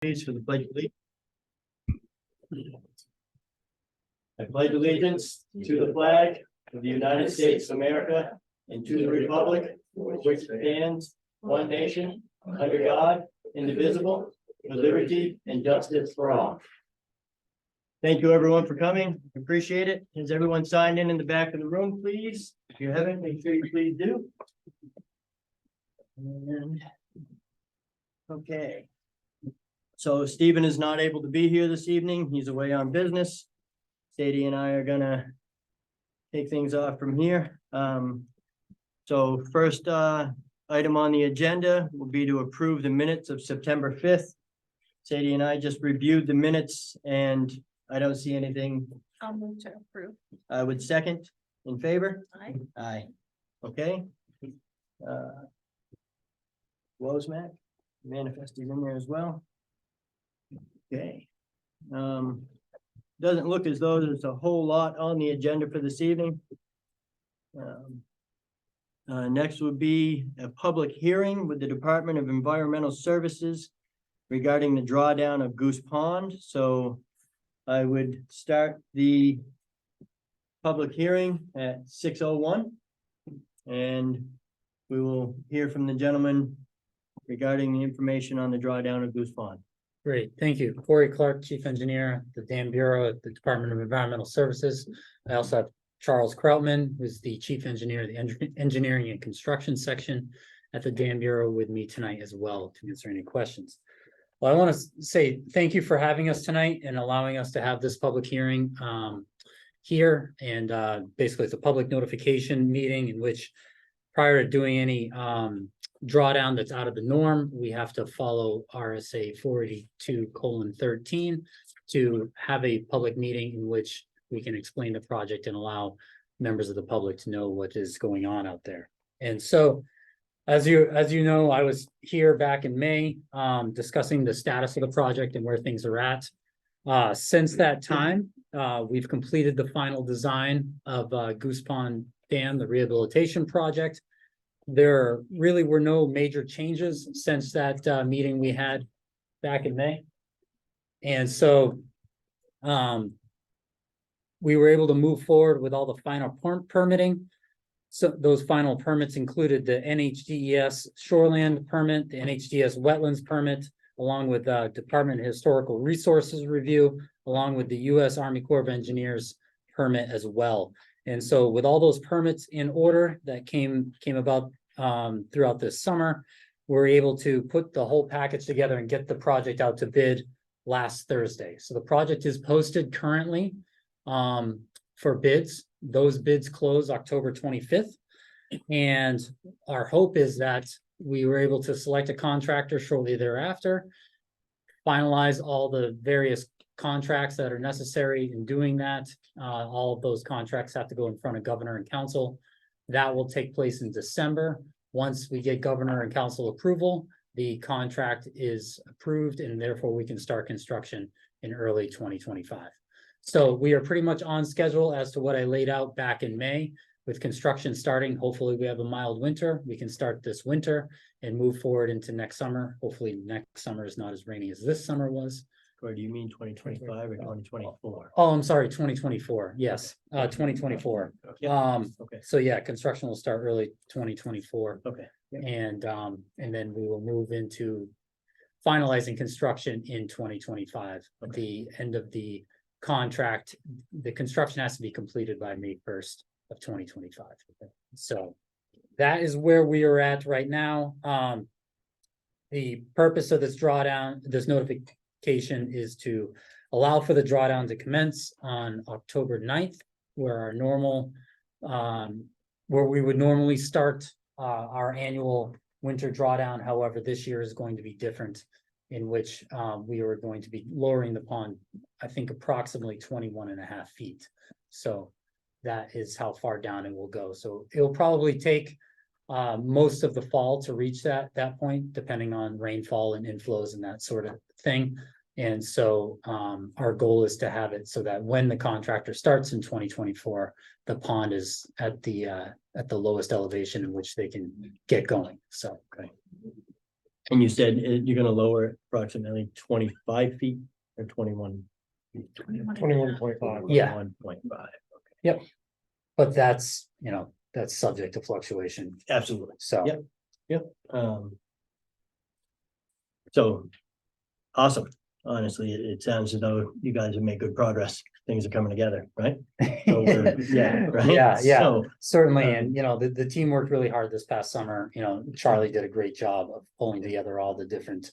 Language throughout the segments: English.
Please for the pledge of allegiance. I pledge allegiance to the flag of the United States of America and to the republic for which stands one nation under God, indivisible, with liberty and justice for all. Thank you, everyone, for coming. Appreciate it. Has everyone signed in the back of the room, please? If you haven't, make sure you please do. And okay. So Stephen is not able to be here this evening. He's away on business. Sadie and I are gonna take things off from here. So first item on the agenda will be to approve the minutes of September 5th. Sadie and I just reviewed the minutes and I don't see anything. I'll move to approve. I would second. In favor? Aye. Aye. Okay. Wozmak, manifest is in there as well. Okay. Doesn't look as though there's a whole lot on the agenda for this evening. Next would be a public hearing with the Department of Environmental Services regarding the drawdown of Goose Pond. So I would start the public hearing at 6:01. And we will hear from the gentleman regarding the information on the drawdown of Goose Pond. Great, thank you. Corey Clark, Chief Engineer, at the Dam Bureau at the Department of Environmental Services. I also have Charles Krautman, who's the Chief Engineer of the Engineering and Construction Section at the Dam Bureau with me tonight as well to answer any questions. Well, I want to say thank you for having us tonight and allowing us to have this public hearing here. And basically it's a public notification meeting in which prior to doing any drawdown that's out of the norm, we have to follow RSA 482:13 to have a public meeting in which we can explain the project and allow members of the public to know what is going on out there. And so, as you know, I was here back in May discussing the status of the project and where things are at. Since that time, we've completed the final design of Goose Pond Dam, the rehabilitation project. There really were no major changes since that meeting we had back in May. And so we were able to move forward with all the final permitting. So those final permits included the NHDES shoreland permit, the NHDES wetlands permit, along with Department of Historical Resources review, along with the U.S. Army Corps of Engineers permit as well. And so with all those permits in order that came about throughout this summer, we're able to put the whole package together and get the project out to bid last Thursday. So the project is posted currently for bids. Those bids close October 25th. And our hope is that we were able to select a contractor shortly thereafter, finalize all the various contracts that are necessary in doing that. All of those contracts have to go in front of governor and council. That will take place in December. Once we get governor and council approval, the contract is approved and therefore we can start construction in early 2025. So we are pretty much on schedule as to what I laid out back in May with construction starting. Hopefully we have a mild winter. We can start this winter and move forward into next summer. Hopefully next summer is not as rainy as this summer was. Or do you mean 2025 or 2024? Oh, I'm sorry, 2024. Yes, 2024. Okay. So yeah, construction will start early 2024. Okay. Yep. And then we will move into finalizing construction in 2025. At the end of the contract, the construction has to be completed by May 1st of 2025. So that is where we are at right now. The purpose of this drawdown, this notification is to allow for the drawdown to commence on October 9th, where our normal, where we would normally start our annual winter drawdown. However, this year is going to be different, in which we are going to be lowering the pond, I think approximately 21.5 feet. So that is how far down it will go. So it'll probably take most of the fall to reach that point, depending on rainfall and inflows and that sort of thing. And so our goal is to have it so that when the contractor starts in 2024, the pond is at the lowest elevation in which they can get going. So, okay. And you said you're gonna lower it approximately 25 feet or 21? 21.5. Yeah. 1.5. But that's, that's subject to fluctuation, Absolutely. so. Yep. So, awesome. Honestly, it sounds as though you guys have made good progress. Things are coming together, right? So yeah, right? Yeah, So, certainly, and the team worked really hard this past summer, Charlie did a great job of pulling together all the different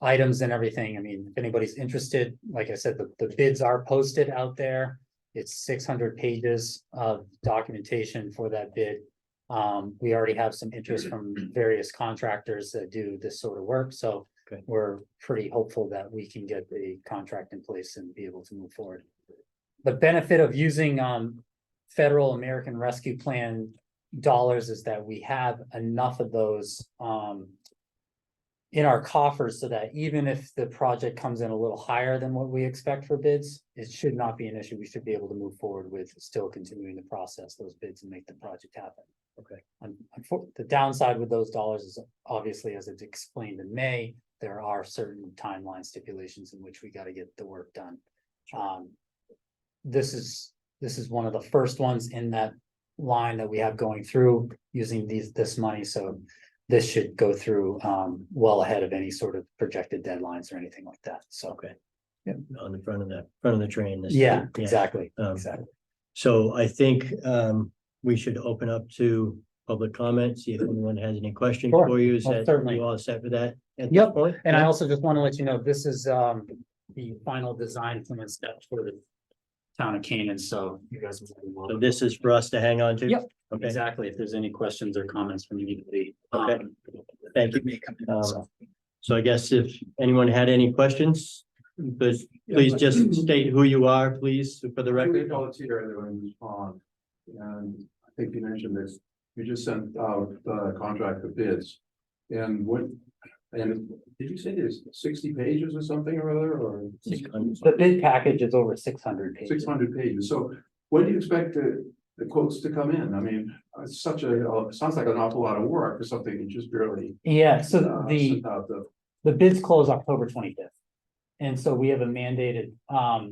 items and everything. I mean, if anybody's interested, like I said, the bids are posted out there. It's 600 pages of documentation for that bid. We already have some interest from various contractors that do this sort of work, so Okay. we're pretty hopeful that we can get a contract in place and be able to move forward. The benefit of using federal American Rescue Plan dollars is that we have enough of those in our coffers so that even if the project comes in a little higher than what we expect for bids, it should not be an issue. We should be able to move forward with still continuing to process those bids and make the project happen. Okay. The downside with those dollars is obviously, as it's explained in May, there are certain timeline stipulations in which we got to get the work done. This is one of the first ones in that line that we have going through using this money, so this should go through well ahead of any sort of projected deadlines or anything like that, so. okay. Yep. On the front of the train. this Yeah, time. exactly, Um, exactly. So I think we should open up to public comment, see if anyone has any questions Sure, for you. Is most that certainly. you all set for that? At this Yep, point? And I Yeah? also just want to let you know, this is the final design plan steps for the town of Canaan, so you guys. So this is for us to hang on to? Yep. Okay, Exactly, if there's any questions or comments from anybody. Okay. thank you. So I guess if anyone had any questions, please just state who you are, please, for the record. Volunteer that would respond. And I think you mentioned this, you just sent out the contract of bids. And did you say there's 60 pages or something or other, or The bid package is over 600 pages. 600 pages? So when do you expect the quotes to come in? I mean, it's sounds like an awful lot of work for something you just barely. Yeah, so sent out the bids close October 25th. And so we have a mandated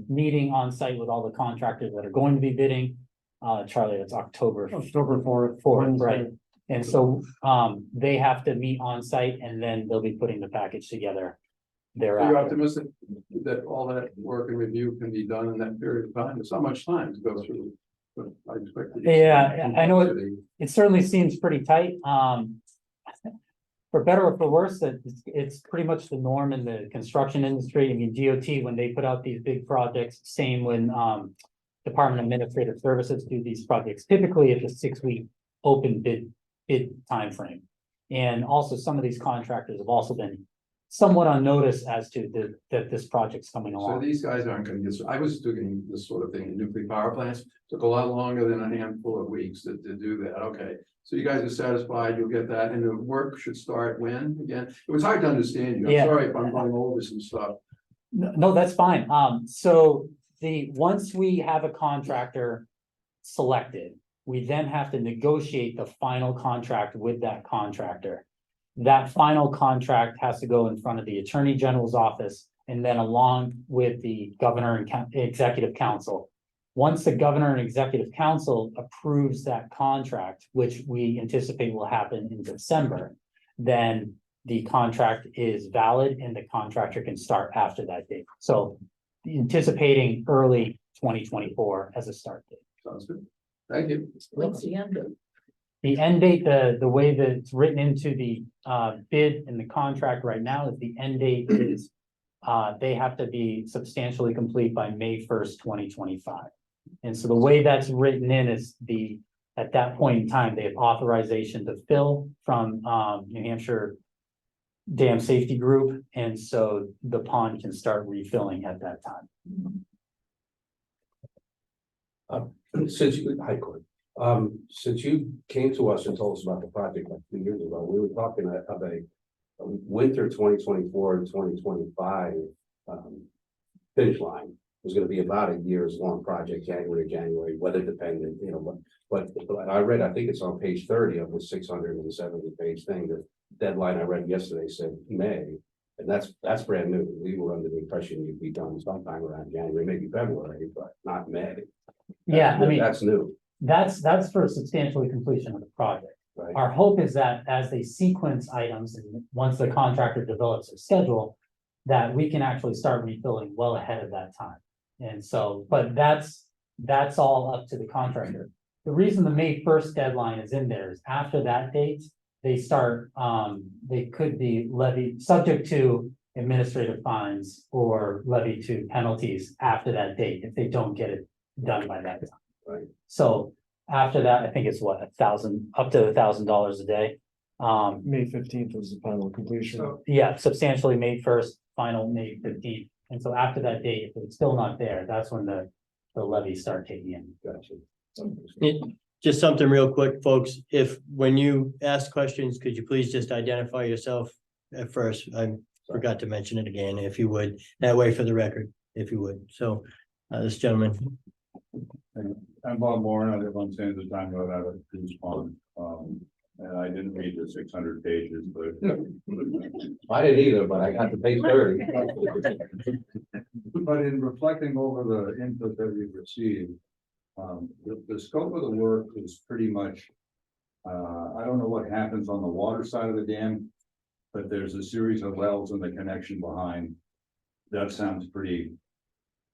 meeting on site with all the contractors that are going to be bidding. Charlie, that's October 4th, right? And so they have to meet on site and then they'll be putting the package together Are you thereafter. optimistic that all that work and review can be done in that period of time? There's not much time to go through. But I expected. Yeah, I know it certainly seems pretty tight. For better or for worse, that it's pretty much the norm in the construction industry. I mean, DOT, when they put out these big projects, same when Department of Administrative Services do these projects. Typically, it's a 6-week open bid timeframe. And also some of these contractors have also been somewhat on notice as to that this project's coming So along. these guys aren't gonna get, I was doing this sort of thing in nuclear power plants, took a lot longer than a handful of weeks to do that, okay. So you guys are satisfied, you'll get that, and the work should start when, again? It was hard to understand you, I'm Yeah. sorry if I'm going over some stuff. No, that's fine. So once we have a contractor selected, we then have to negotiate the final contract with that contractor. That final contract has to go in front of the Attorney General's office and then along with the Governor and Executive Council. Once the Governor and Executive Council approves that contract, which we anticipate will happen in December, then the contract is valid and the contractor can start after that date. So anticipating early 2024 as a start date. Sounds good. Thank you. What's the end date? The end date, the way that it's written into the bid and the contract right now is the end date is they have to be substantially complete by May 1st, 2025. And so the way that's written in is at that point in time, they have authorization to fill from New Hampshire Dam Safety Group. And so the pond can start refilling at that time. Hi, Corey. Since you came to us and told us about the project like 2 years ago, we were talking of a winter 2024 and 2025 finish line. It was going to be about a year's long project, January, weather dependent, but I read, I think it's on page 30 of the 670 page thing that deadline I read yesterday said May, and that's brand new. We were under the impression you'd be done sometime around January, maybe February, but not May. Yeah, I mean, That's new, that's for substantially completion of the project. right? Our hope is that as they sequence items and once the contractor develops a schedule, that we can actually start refilling well ahead of that time. And so, but that's all up to the contractor. The reason the May 1st deadline is in there is after that date, they start, they could be levied, subject to administrative fines or levied to penalties after that date if they don't get it done by that time. Right. So after that, I think it's what, $1,000, up to $1,000 a day. May 15th was the final completion. Yeah, substantially May 1st, final May 15th. And so after that date, if it's still not there, that's when the levies start kicking in. Gotcha. Just something real quick, folks. If, when you ask questions, could you please just identify yourself at first? I forgot to mention it again, if you would, that way for the record, if you would. So, this gentleman, I'm Bob Moore, I live on Sanders Time Road out of Goose Pond. And I didn't read the 600 pages, but. I didn't either, but I got to page 30. But in reflecting over the input that we've received, the scope of the work is pretty much, I don't know what happens on the water side of the dam, but there's a series of wells and the connection behind. That sounds pretty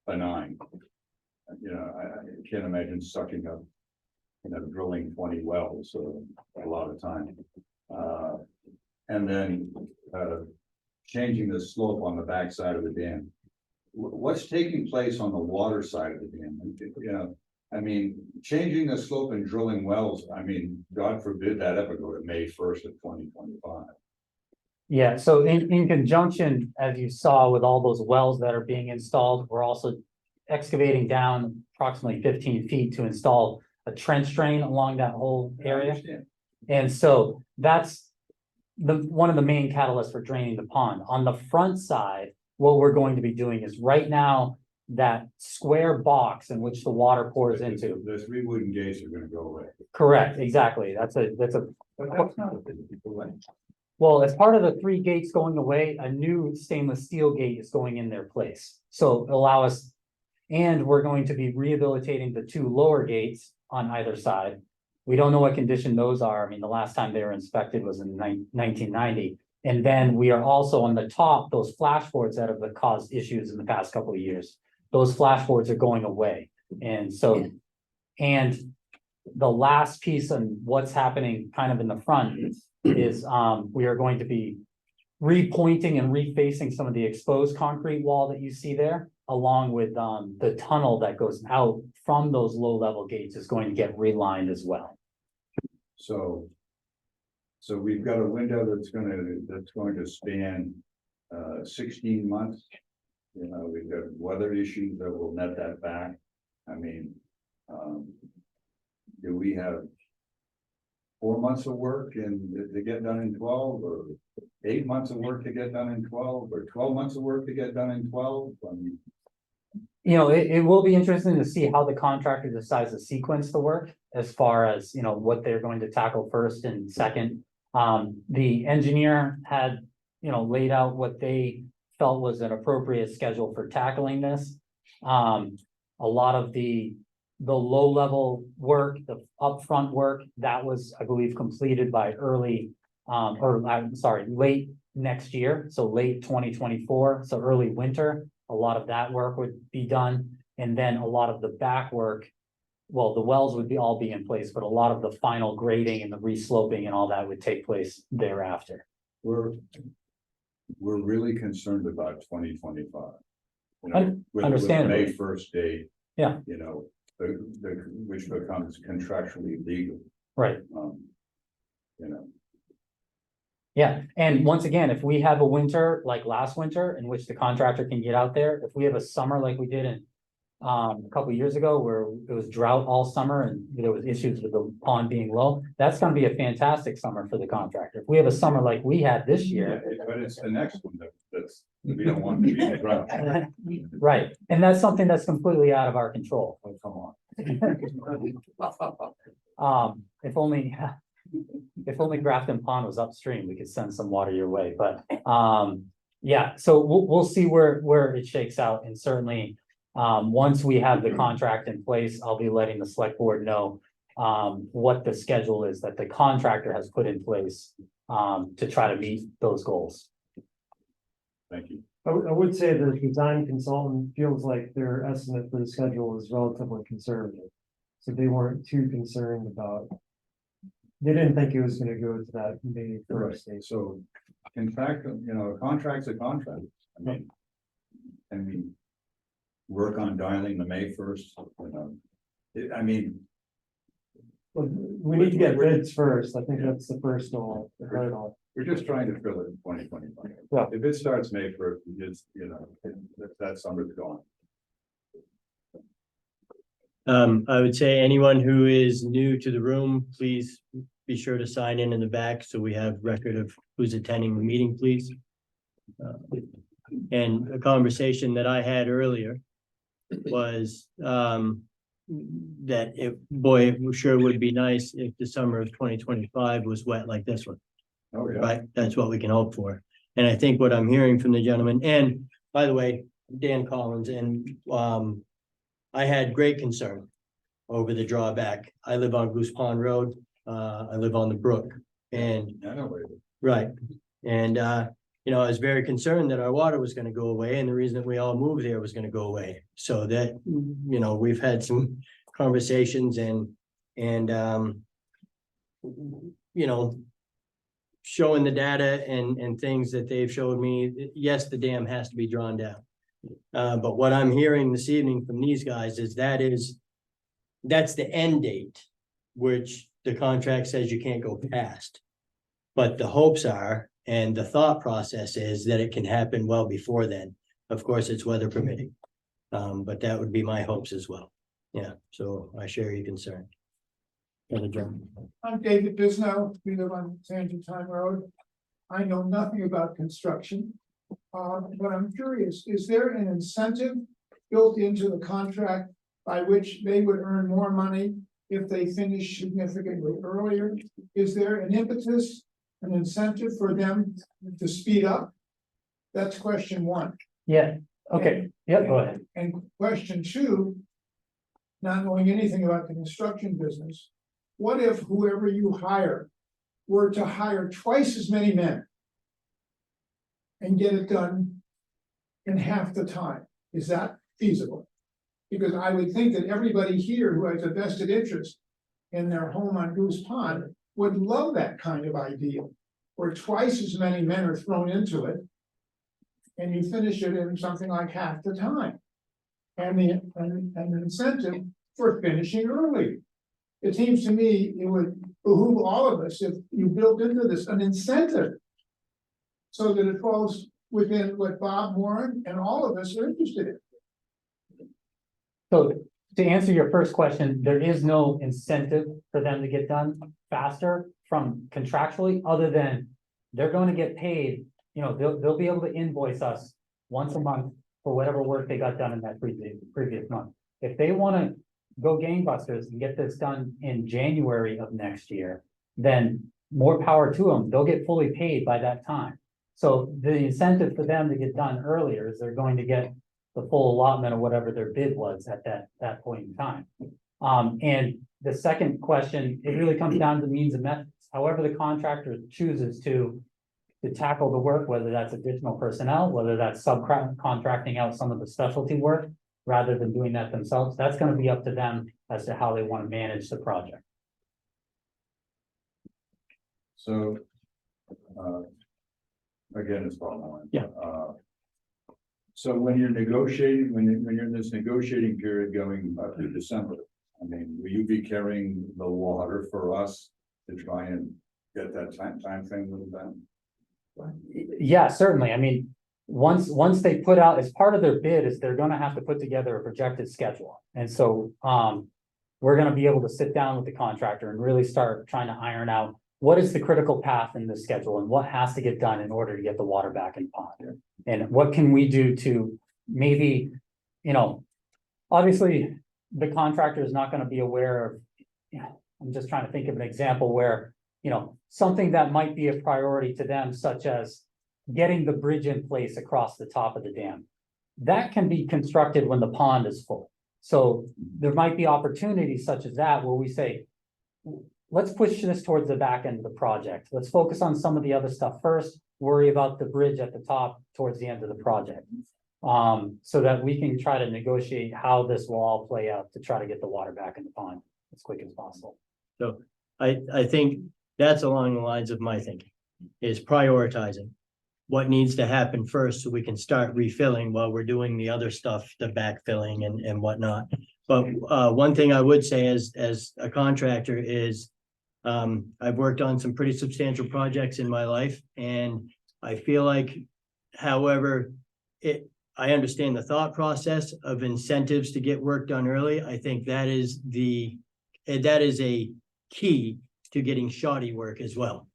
benign. You know, I can't imagine sucking up, drilling 20 wells, so a lot of time. And then changing the slope on the back side of the dam. What's taking place on the water side of the dam? You know, I mean, changing the slope and drilling wells, I mean, God forbid that ever go to May 1st of 2025. Yeah, so in conjunction, as you saw with all those wells that are being installed, we're also excavating down approximately 15 feet to install a trench drain along that whole I area. understand. And so that's one of the main catalysts for draining the pond. On the front side, what we're going to be doing is right now, that square box in which the water pours into. The 3 wooden gates are gonna go away. Correct, exactly. That's a, But that's not a big delay. well, as part of the 3 gates going away, a new stainless steel gate is going in their place. So allow us, and we're going to be rehabilitating the 2 lower gates on either side. We don't know what condition those are. I mean, the last time they were inspected was in 1990. And then we are also on the top, those flashboards that have caused issues in the past couple of years. Those flashboards are going away. And so, and the last piece on what's happening kind of in the front is we are going to be repointing and refacing some of the exposed concrete wall that you see there, along with the tunnel that goes out from those low level gates is going to get relined as well. So we've got a window that's going to span 16 months. You know, we've got weather issues that will net that back. I mean, do we have 4 months of work and to get done in 12, or 8 months of work to get done in 12, or 12 months of work to get done in 12? I mean, You know, it will be interesting to see how the contractor decides to sequence the work as far as, you know, what they're going to tackle first and second. The engineer had, you know, laid out what they felt was an appropriate schedule for tackling this. A lot of the low level work, the upfront work, that was, I believe, completed by late next year, so late 2024, so early winter. A lot of that work would be done, and then a lot of the back work, well, the wells would all be in place, but a lot of the final grading and the resloping and all that would take place thereafter. we're really concerned about 2025. You know, with Understandably. May 1st date. Yeah. You know, which becomes contractually legal. Right. You know, Yeah, and once again, if we have a winter like last winter in which the contractor can get out there, if we have a summer like we did in a couple of years ago where it was drought all summer and there was issues with the pond being low, that's gonna be a fantastic summer for the contractor. If we have a summer like we had this year. but it's the next one that's, we don't want to be in the drought. Right, and that's something that's completely out of our control. Oh, come on. If only, If only Grafton Pond was upstream, we could send some water your way, but, yeah, so we'll see where it shakes out, and certainly. Once we have the contract in place, I'll be letting the select board know. What the schedule is that the contractor has put in place, to try to meet those goals. Thank you. I would say the design consultant feels like their estimate for the schedule is relatively conservative. So they weren't too concerned about. They didn't think it was gonna go to that May Right, first date. so, in fact, a contract's a contract, I mean. Work on dialing the May first, I mean, Well, we need to get bids first. I think that's the first goal. the hurdle. we're just trying to fill it in 2025. Yeah. If it starts May first, it's, that summer's gone. I would say anyone who is new to the room, please be sure to sign in the back so we have record of who's attending the meeting, please. And a conversation that I had earlier was that it sure would be nice if the summer of 2025 was wet like this one. Oh, yeah. Right, that's what we can hope for. And I think what I'm hearing from the gentleman, and by the way, Dan Collins, and I had great concern over the drawback. I live on Goose Pond Road, I live on the brook, and I know where it is. right, and I was very concerned that our water was gonna go away, and the reason that we all moved there was gonna go away. So that, we've had some conversations and showing the data and things that they've showed me, yes, the dam has to be drawn down. But what I'm hearing this evening from these guys is that's the end date, which the contract says you can't go past. But the hopes are, and the thought process is that it can happen well before then. Of course, it's weather permitting. But that would be my hopes as well. Yeah, so I share your concern. I'm David Bisnow, we live on Tangent Time Road. I know nothing about construction. But I'm curious, is there an incentive built into the contract by which they would earn more money if they finish significantly earlier? Is there an impetus, an incentive for them to speed up? That's question one. Yeah, okay, yeah, go ahead. And question two, not knowing anything about the construction business, what if whoever you hire were to hire twice as many men and get it done in half the time? Is that feasible? Because I would think that everybody here who has a vested interest in their home on Goose Pond would love that kind of idea, where twice as many men are thrown into it and you finish it in something like half the time. And the incentive for finishing early. It seems to me it would behoove all of us if you built into this an incentive so that it falls within what Bob Warren and all of us are interested in. So to answer your first question, there is no incentive for them to get done faster from contractually, other than they're going to get paid. They'll be able to invoice us once a month for whatever work they got done in that previous month. If they want to go gangbusters and get this done in January of next year, then more power to them. They'll get fully paid by that time. So the incentive for them to get done earlier is they're going to get the full allotment of whatever their bid was at that point in time. And the second question, it really comes down to means and methods. However, the contractor chooses to tackle the work, whether that's additional personnel, whether that's subcontracting out some of the specialty work, rather than doing that themselves, that's going to be up to them as to how they want to manage the project. So, again, it's bottom line. Yeah. So when you're negotiating, when you're in this negotiating period going up to December, will you be carrying the water for us to try and get that time frame with them? Yeah, certainly. Once they put out, as part of their bid, is they're gonna have to put together a projected schedule. And so, we're gonna be able to sit down with the contractor and really start trying to iron out what is the critical path in the schedule and what has to get done in order to get the water back in the pond. And what can we do to maybe, obviously, the contractor is not gonna be aware of, I'm just trying to think of an example where, something that might be a priority to them, such as getting the bridge in place across the top of the dam. That can be constructed when the pond is full. So there might be opportunities such as that where we say, let's push this towards the back end of the project. Let's focus on some of the other stuff first, worry about the bridge at the top towards the end of the project. So that we can try to negotiate how this will all play out to try to get the water back in the pond as quick as possible. So I think that's along the lines of my thinking, is prioritizing what needs to happen first so we can start refilling while we're doing the other stuff, the backfilling and whatnot. But one thing I would say as a contractor is I've worked on some pretty substantial projects in my life, and I feel like, however, I understand the thought process of incentives to get work done early. I think that is a key to getting shoddy work as well.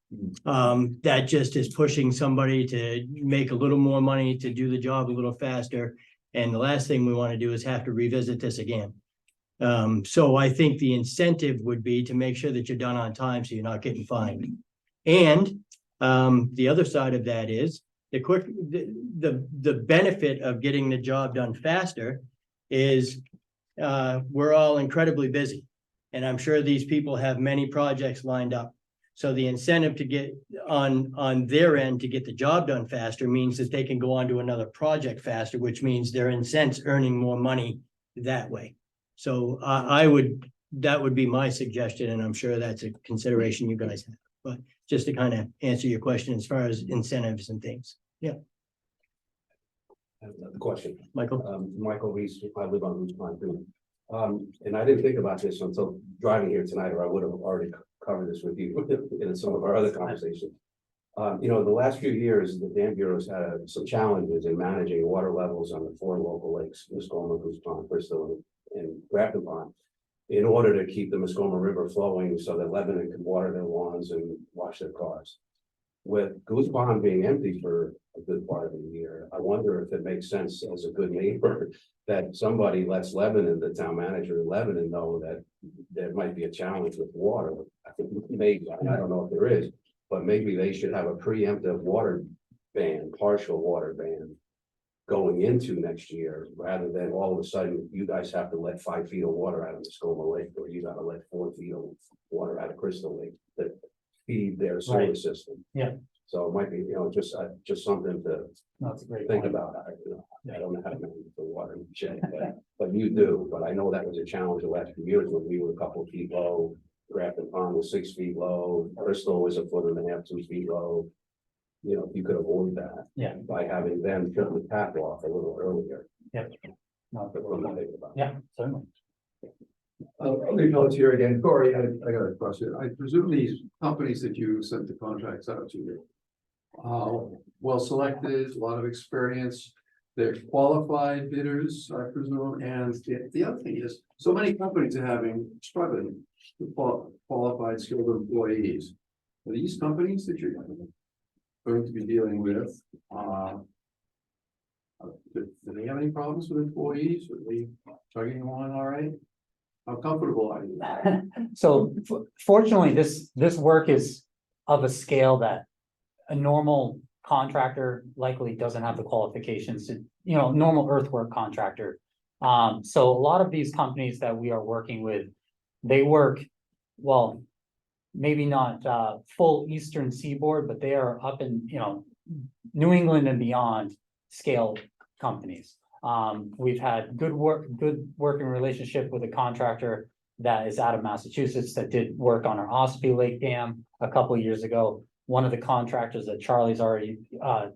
That just is pushing somebody to make a little more money to do the job a little faster. And the last thing we want to do is have to revisit this again. So I think the incentive would be to make sure that you're done on time so you're not getting fined. And the other side of that is the benefit of getting the job done faster is we're all incredibly busy. And I'm sure these people have many projects lined up. So the incentive to get on their end to get the job done faster means that they can go on to another project faster, which means they're in sense earning more money that way. So that would be my suggestion, and I'm sure that's a consideration you guys have. But just to kind of answer your question as far as incentives and things. Yeah, I have another question. Michael? Michael Reese, I live on Route 5 too. And I didn't think about this until driving here tonight, or I would have already covered this with you in some of our other conversations. The last few years, the Dam Bureau's had some challenges in managing water levels on the 4 local lakes, Muskoma, Goose Pond, Bristol, and Grafton Pond, in order to keep the Muskoma River flowing so that Lebanon could water their lawns and wash their cars. With Goose Pond being empty for a good part of the year, I wonder if it makes sense as a good neighbor that somebody lets Lebanon, the town manager in Lebanon, know that there might be a challenge with water. I think maybe, I don't know if there is, but maybe they should have a preemptive water ban, partial water ban going into next year, rather than all of a sudden you guys have to let 5 feet of water out of Muskoma Lake, or you gotta let 4 feet of water out of Crystal Lake that feed their sewer Right. system. Yeah. So it might be, just something to That's a great think point. about. I don't know how to manage the water in the shed, but you do. But I know that was a challenge the last few years when we were a couple of feet low. Grafton Pond was 6 feet low. Bristol was 1.5 to 2 feet low. If you could avoid that. Yeah. By having them shut the tap off a little earlier. No, That's what I'm thinking about. yeah, certainly. Let me note here again, Corey, I got a question. I presume these companies that you sent the contracts out to, well selected, a lot of experience. They're qualified bidders, I presume, and the other thing is, so many companies are struggling with qualified skilled employees. Are these companies that you're going to be dealing with, do they have any problems with employees? Are they chugging along all right? How comfortable are you? So fortunately, this work is of a scale that a normal contractor likely doesn't have the qualifications to, normal earthwork contractor. So a lot of these companies that we are working with, they work, well, maybe not full Eastern Seaboard, but they are up in, New England and beyond scale companies. We've had good working relationship with a contractor that is out of Massachusetts that did work on our Ossipee Lake Dam a couple of years ago. One of the contractors that Charlie's already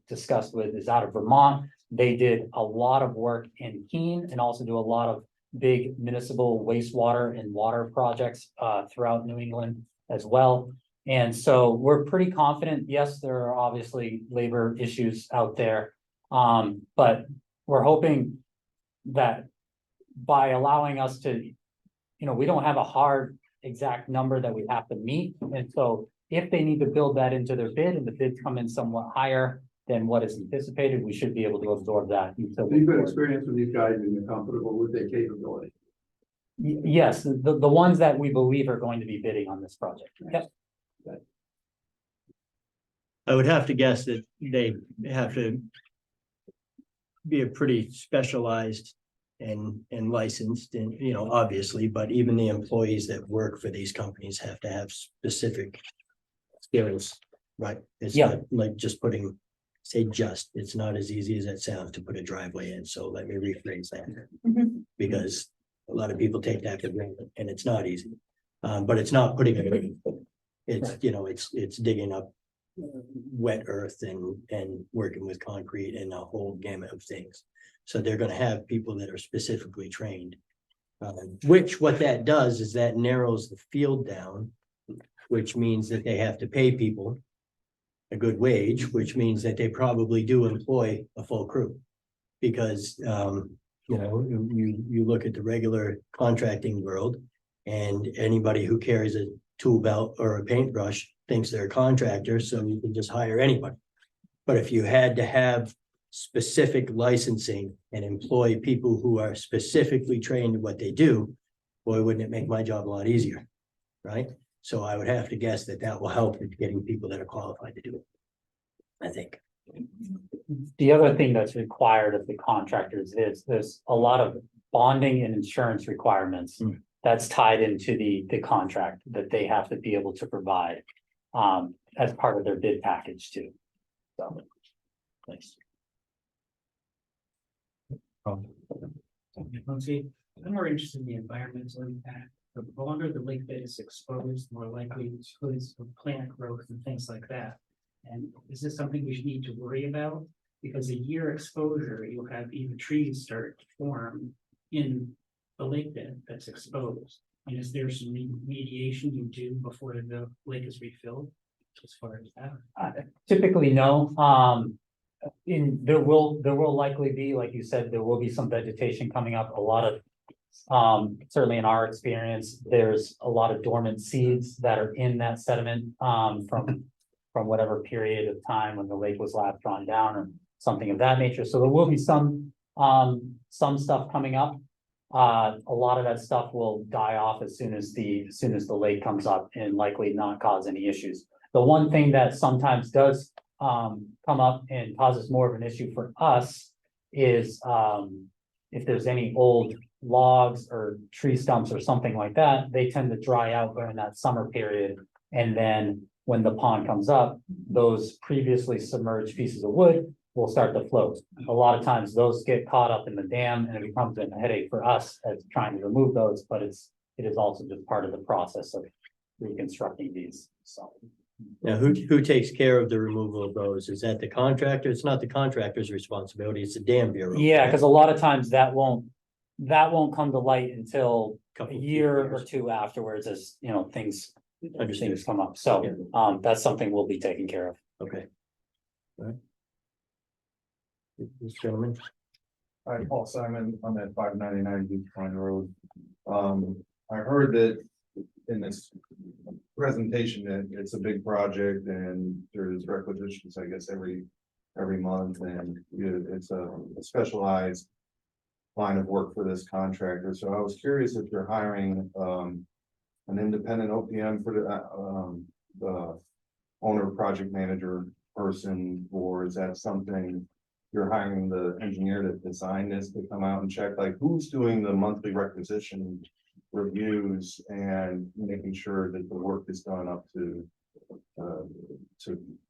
discussed with is out of Vermont. They did a lot of work in Keene and also do a lot of big municipal wastewater and water projects throughout New England as well. And so we're pretty confident. Yes, there are obviously labor issues out there. But we're hoping that by allowing us to, we don't have a hard exact number that we have to meet. And so if they need to build that into their bid and the bids come in somewhat higher than what is anticipated, we should be able to absorb that. So you've got experience with these guys and you're comfortable with their capability. Yes, the ones that we believe are going to be bidding on this project. Yep. I would have to guess that they have to be a pretty specialized and licensed and, you know, obviously, but even the employees that work for these companies have to have specific skills, right? It's Yeah. not like just putting, it's not as easy as it sounds to put a driveway in, so let me rephrase that. Because a lot of people take that for granted, and it's not easy. But it's not putting it in. It's, you know, it's digging up wet earth and working with concrete and a whole gamut of things. So they're gonna have people that are specifically trained. Which what that does is that narrows the field down, which means that they have to pay people a good wage, which means that they probably do employ a full crew. Because, you know, you look at the regular contracting world, and anybody who carries a tool belt or a paintbrush thinks they're a contractor, so you can just hire anybody. But if you had to have specific licensing and employ people who are specifically trained in what they do, boy, wouldn't it make my job a lot easier, right? So I would have to guess that that will help with getting people that are qualified to do it. I think. The other thing that's required of the contractors is there's a lot of bonding and insurance requirements. Mm. That's tied into the contract that they have to be able to provide as part of their bid package too. So. Thanks. Lindsay, I'm more interested in the environmental impact. The longer the lake bed is exposed, the more likely it is for plant growth and things like that. And is this something we should need to worry about? Because a year exposure, you'll have even trees start to form in the lake bed that's exposed. And is there some remediation you do before the lake is refilled as far as that? Typically, no. There will likely be, like you said, there will be some vegetation coming up. A lot of, certainly in our experience, there's a lot of dormant seeds that are in that sediment, from whatever period of time when the lake was last drawn down or something of that nature. So there will be some stuff coming up. A lot of that stuff will die off as soon as the lake comes up and likely not cause any issues. The one thing that sometimes does come up and causes more of an issue for us is if there's any old logs or tree stumps or something like that, they tend to dry out during that summer period. And then when the pond comes up, those previously submerged pieces of wood will start to float. A lot of times those get caught up in the dam and it becomes a headache for us as trying to remove those, but it is also just part of the process of reconstructing these, so. Now, who takes care of the removal of those? Is that the contractor? It's not the contractor's responsibility, it's the dam bureau. Yeah, correct? because a lot of times that won't come to light until a Couple of year or years. two afterwards, as you know, things Understood. come up. So that's something we'll be taking care of. Okay. All right. This gentleman, Hi, Paul Simon, I'm at 599 Beach Pine Road. I heard that in this presentation that it's a big project and there's requisitions, I guess, every month, and it's a specialized line of work for this contractor. So I was curious if you're hiring an independent OPM for the owner, project manager person, or is that something you're hiring the engineer to design this to come out and check? Like, who's doing the monthly requisition reviews and making sure that the work is done up to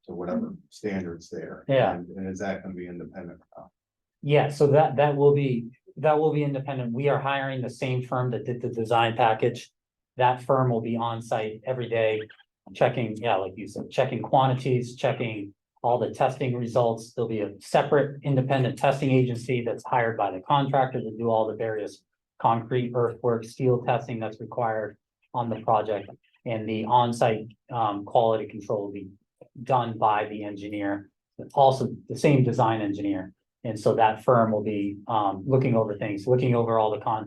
whatever standards there? Yeah. And is that gonna be independent? Yeah, so that will be independent. We are hiring the same firm that did the design package. That firm will be on site every day, checking, yeah, like you said, checking quantities, checking all the testing results. There'll be a separate independent testing agency that's hired by the contractor to do all the various concrete, earthwork, steel testing that's required on the project. And the on-site quality control will be done by the engineer, also the same design engineer. And so that firm will be looking over things, looking over all the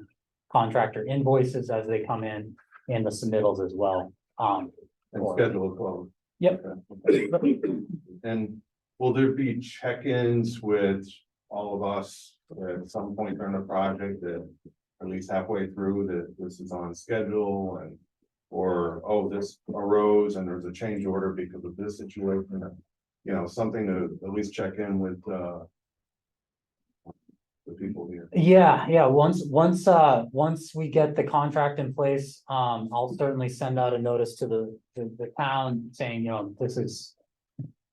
contractor invoices as they come in and the submittals as well. And schedule as well? Yep. Okay. And will there be check-ins with all of us at some point during the project, that at least halfway through, that this is on schedule, and or, oh, this arose and there's a change order because of this situation? you know, something to at least check in with, the people here. Yeah, once we get the contract in place, I'll certainly send out a notice to the town saying, you know, this is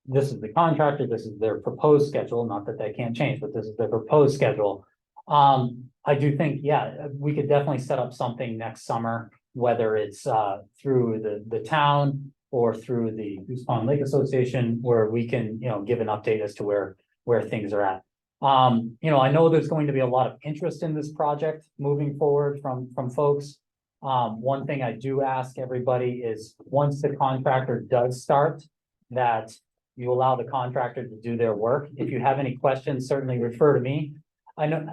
the contractor, this is their proposed schedule, not that they can't change, but this is their proposed schedule. I do think, yeah, we could definitely set up something next summer, whether it's through the town or through the Goose Pond Lake Association, where we can, you know, give an update as to where things are at. You know, I know there's going to be a lot of interest in this project moving forward from folks. One thing I do ask everybody is, once the contractor does start, that you allow the contractor to do their work. If you have any questions, certainly refer to me. I know,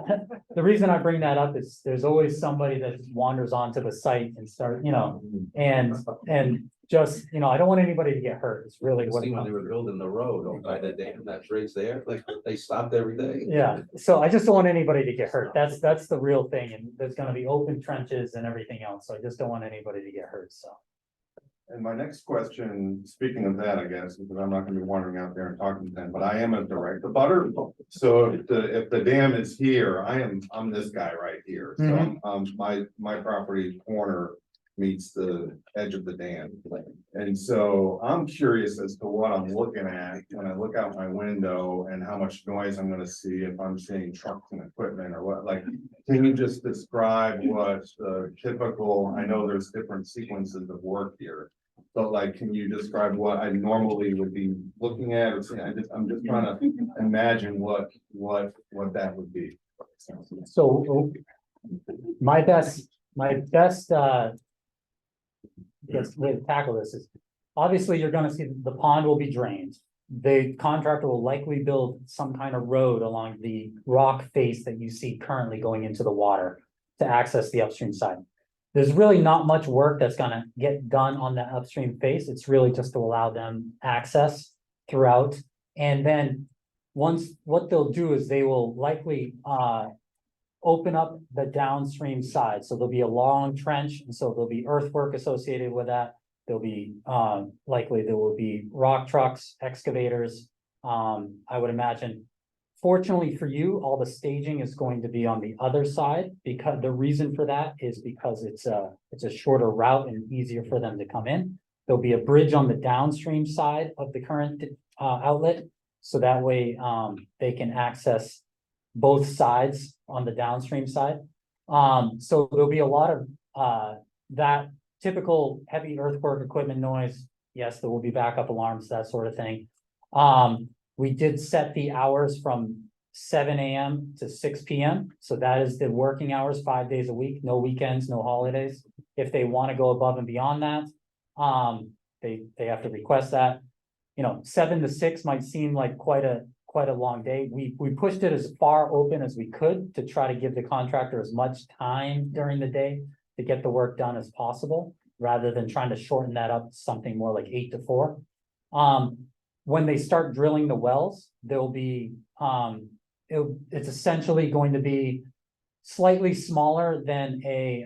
the reason I bring that up is there's always somebody that just wanders onto the site and start, you know, and just, you know, I don't want anybody to get hurt. It's really what. See, when they were building the road by the dam that's right there, like, they stopped every day. Yeah, so I just don't want anybody to get hurt. That's the real thing. And there's gonna be open trenches and everything else. So I just don't want anybody to get hurt, so. And my next question, speaking of that, I guess, because I'm not gonna be wandering out there and talking to them, but I am a direct abutter. So if the dam is here, I'm this guy right here. So my property corner meets the edge of the dam. And so I'm curious as to what I'm looking at when I look out my window and how much noise I'm gonna see if I'm seeing trucks and equipment or what, like, can you just describe what the typical, I know there's different sequences of work here. But like, can you describe what I normally would be looking at or seeing? I'm just trying to imagine what that would be. So my best guess way to tackle this is, obviously, you're gonna see the pond will be drained. The contractor will likely build some kind of road along the rock face that you see currently going into the water to access the upstream side. There's really not much work that's gonna get done on that upstream face. It's really just to allow them access throughout. And then once, what they'll do is they will likely open up the downstream side. So there'll be a long trench, and so there'll be earthwork associated with that. There'll be likely there will be rock trucks, excavators. I would imagine. Fortunately for you, all the staging is going to be on the other side, because the reason for that is because it's a shorter route and easier for them to come in. There'll be a bridge on the downstream side of the current outlet, so that way they can access both sides on the downstream side. So there'll be a lot of that typical heavy earthwork equipment noise. Yes, there will be backup alarms, that sort of thing. We did set the hours from 7 AM to 6 PM. So that is the working hours, 5 days a week, no weekends, no holidays. If they want to go above and beyond that, they have to request that. You know, 7 to 6 might seem like quite a long day. We pushed it as far open as we could to try to give the contractor as much time during the day to get the work done as possible, rather than trying to shorten that up to something more like 8 to 4. When they start drilling the wells, there'll be, it's essentially going to be slightly smaller than a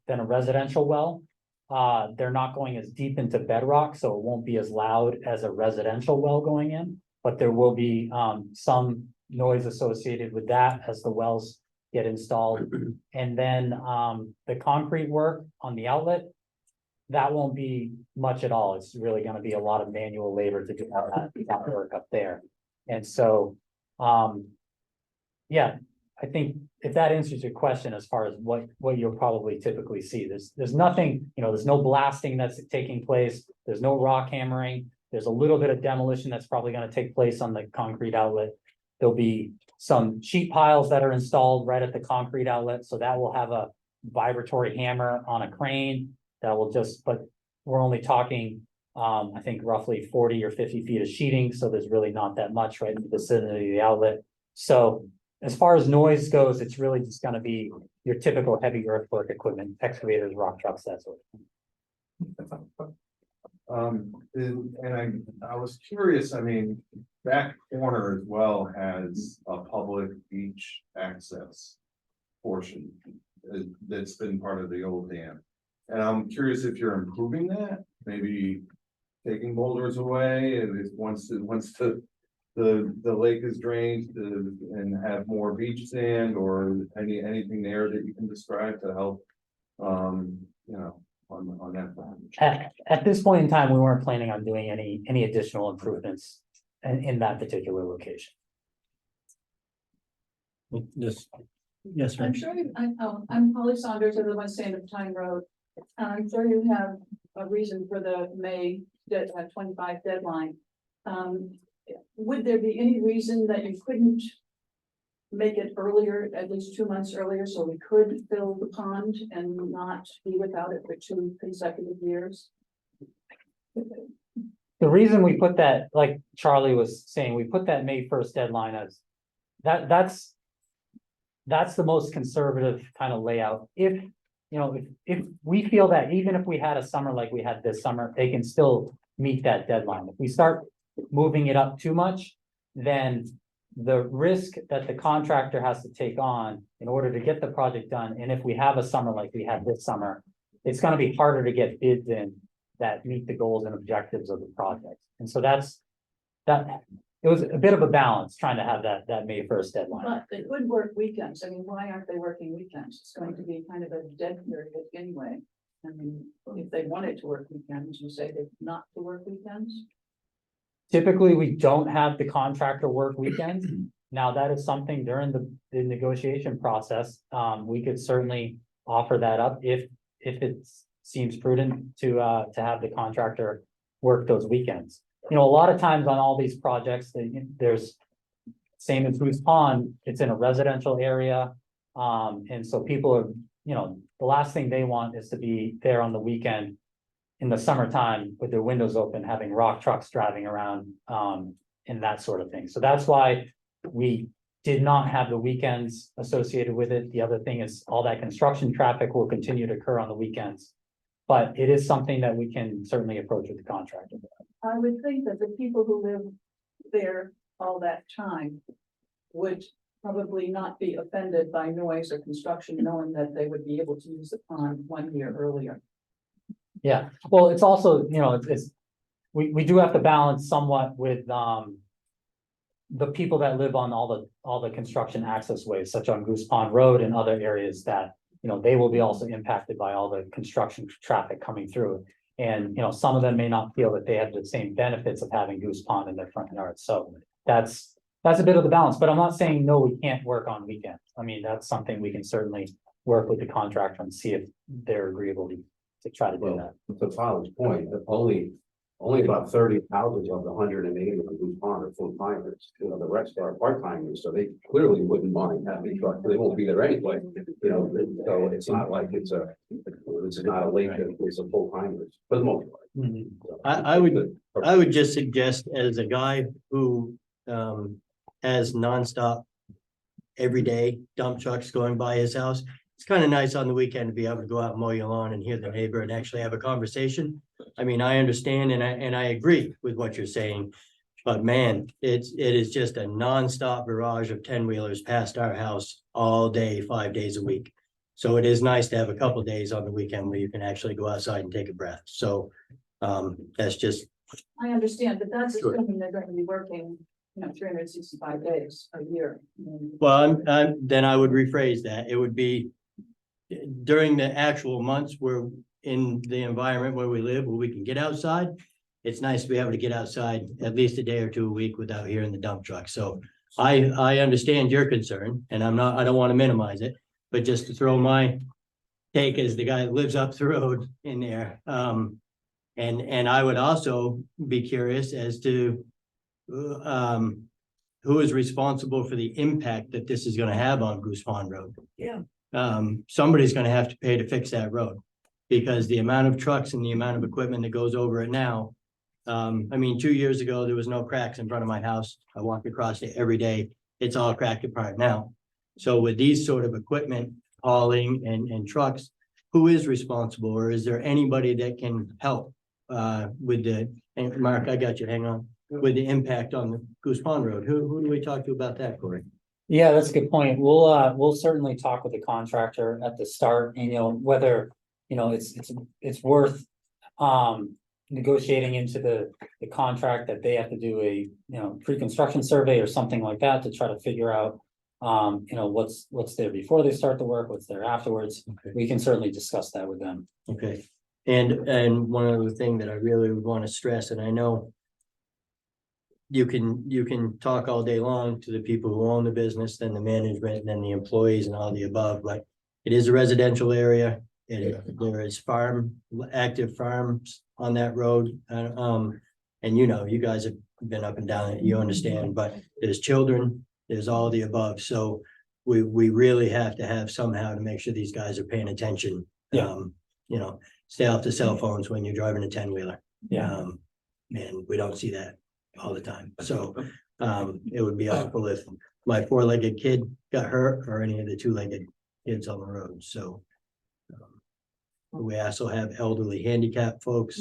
residential well. They're not going as deep into bedrock, so it won't be as loud as a residential well going in, but there will be some noise associated with that as the wells get installed. And then the concrete work on the outlet, that won't be much at all. It's really gonna be a lot of manual labor to do that work up there. And so, yeah, I think if that answers your question as far as what you'll probably typically see, there's nothing, you know, there's no blasting that's taking place. There's no rock hammering. There's a little bit of demolition that's probably gonna take place on the concrete outlet. There'll be some sheet piles that are installed right at the concrete outlet, so that will have a vibratory hammer on a crane that will just, but we're only talking, I think roughly 40 or 50 feet of sheeting, so there's really not that much right in the vicinity of the outlet. So as far as noise goes, it's really just gonna be your typical heavy earthwork equipment, excavators, rock trucks, that sort of thing. And I was curious, I mean, that corner as well has a public beach access portion that's been part of the old dam. And I'm curious if you're improving that, maybe taking boulders away, and it's once the lake is drained and have more beach sand or anything there that you can describe to help, you know, on that front. At this point in time, we weren't planning on doing any additional improvements in that particular location. Just, yes, sir. I'm sure I'm Polly Saunders, I live on Stand Time Road. And I'm sure you have a reason for the May 25 deadline. Would there be any reason that you couldn't make it earlier, at least 2 months earlier, so we could fill the pond and not be without it for 2 consecutive years? The reason we put that, like Charlie was saying, we put that May 1st deadline as that's the most conservative kind of layout. If, you know, if we feel that even if we had a summer like we had this summer, they can still meet that deadline. If we start moving it up too much, then the risk that the contractor has to take on in order to get the project done, and if we have a summer like we had this summer, it's gonna be harder to get bids in that meet the goals and objectives of the project. And so it was a bit of a balance trying to have that May 1st deadline. But they would work weekends. I mean, why aren't they working weekends? It's going to be kind of a dead period anyway. I mean, if they wanted to work weekends, you say they not to work weekends? Typically, we don't have the contractor work weekends. Now, that is something during the negotiation process, we could certainly offer that up if it seems prudent to have the contractor work those weekends. You know, a lot of times on all these projects, there's same as Goose Pond, it's in a residential area. And so people are, you know, the last thing they want is to be there on the weekend in the summertime with their windows open, having rock trucks driving around, and that sort of thing. So that's why we did not have the weekends associated with it. The other thing is all that construction traffic will continue to occur on the weekends. But it is something that we can certainly approach with the contractor. I would think that the people who live there all that time would probably not be offended by noise or construction, knowing that they would be able to use the pond 1 year earlier. Yeah, well, it's also, you know, we do have to balance somewhat with, the people that live on all the construction access ways, such on Goose Pond Road and other areas that, you know, they will be also impacted by all the construction traffic coming through. And, you know, some of them may not feel that they have the same benefits of having Goose Pond in their front yard. So that's a bit of the balance, but I'm not saying, no, we can't work on weekends. I mean, that's something we can certainly work with the contractor and see if they're agreeable to try to do that. To Tyler's point, only about 30 houses of the 180 on Goose Pond are full timers. You know, the rest are part timers, so they clearly wouldn't mind having a truck. They won't be there anyway. You know, so it's not like it's not a late, it's a full timers for the most part. So, I would just suggest, as a guy who has nonstop every day dump trucks going by his house, it's kind of nice on the weekend to be able to go out and mow your lawn and hear the neighbor and actually have a conversation. I mean, I understand and I agree with what you're saying, but man, it is just a nonstop barrage of 10-wheelers past our house all day, 5 days a week. So it is nice to have a couple of days on the weekend where you can actually go outside and take a breath. So that's just. I understand, but that's Sure. assuming they're going to be working, 365 days a year. Well, then I would rephrase that. It would be during the actual months where in the environment where we live, where we can get outside. It's nice to be able to get outside at least a day or 2 a week without hearing the dump truck. So I understand your concern and I don't want to minimize it, but just to throw my take as the guy that lives up the road in there. And I would also be curious as to who is responsible for the impact that this is gonna have on Goose Pond Road. Yeah. Somebody's gonna have to pay to fix that road. Because the amount of trucks and the amount of equipment that goes over it now. I mean, 2 years ago, there was no cracks in front of my house. I walk across it every day. It's all cracked apart now. So with these sort of equipment hauling and trucks, who is responsible, or is there anybody that can help? With and Mark, I got you, hang on, with the impact on the Goose Pond Road. Who do we talk to about that, Corey? Yeah, that's a good point. We'll certainly talk with the contractor at the start and, you know, whether, you know, it's worth, negotiating into the contract that they have to do a, pre-construction survey or something like that to try to figure out. What's there before they start the work, what's there afterwards. Okay. We can certainly discuss that with them. Okay, and one other thing that I really would want to stress, and I know. You can talk all day long to the people who own the business, then the management, and then the employees and all the above, but it is a residential area. There is active farms on that road, and you guys have been up and down it, you understand, but there's children, there's all the above, so. We really have to have somehow to make sure these guys are paying attention. Yeah. Stay off the cell phones when you're driving a 10-wheeler. Yeah. And we don't see that all the time, so it would be awful if my 4-legged kid got hurt or any of the 2-legged kids on the road, so. We also have elderly handicapped folks,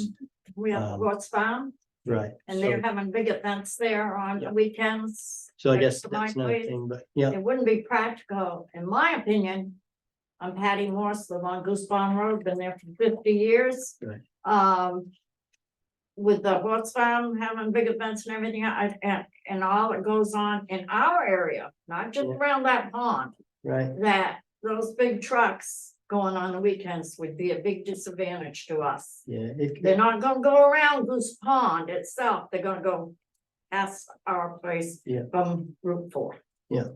We have Watts Farm, right? and they're having big events there on Yeah. weekends. So I next guess to my that's another place. thing, but yeah, It wouldn't be practical, in my opinion. I'm Patty Morse, live on Goose Pond Road, been there for 50 years. Right. With the Watts Farm having big events and everything, and all that goes on in our area, not just Yeah. around that pond. right, That those big trucks going on the weekends would be a big disadvantage to us. yeah. They're not gonna go around Goose Pond itself, they're gonna go past our place Yeah. from Route 4. Yeah.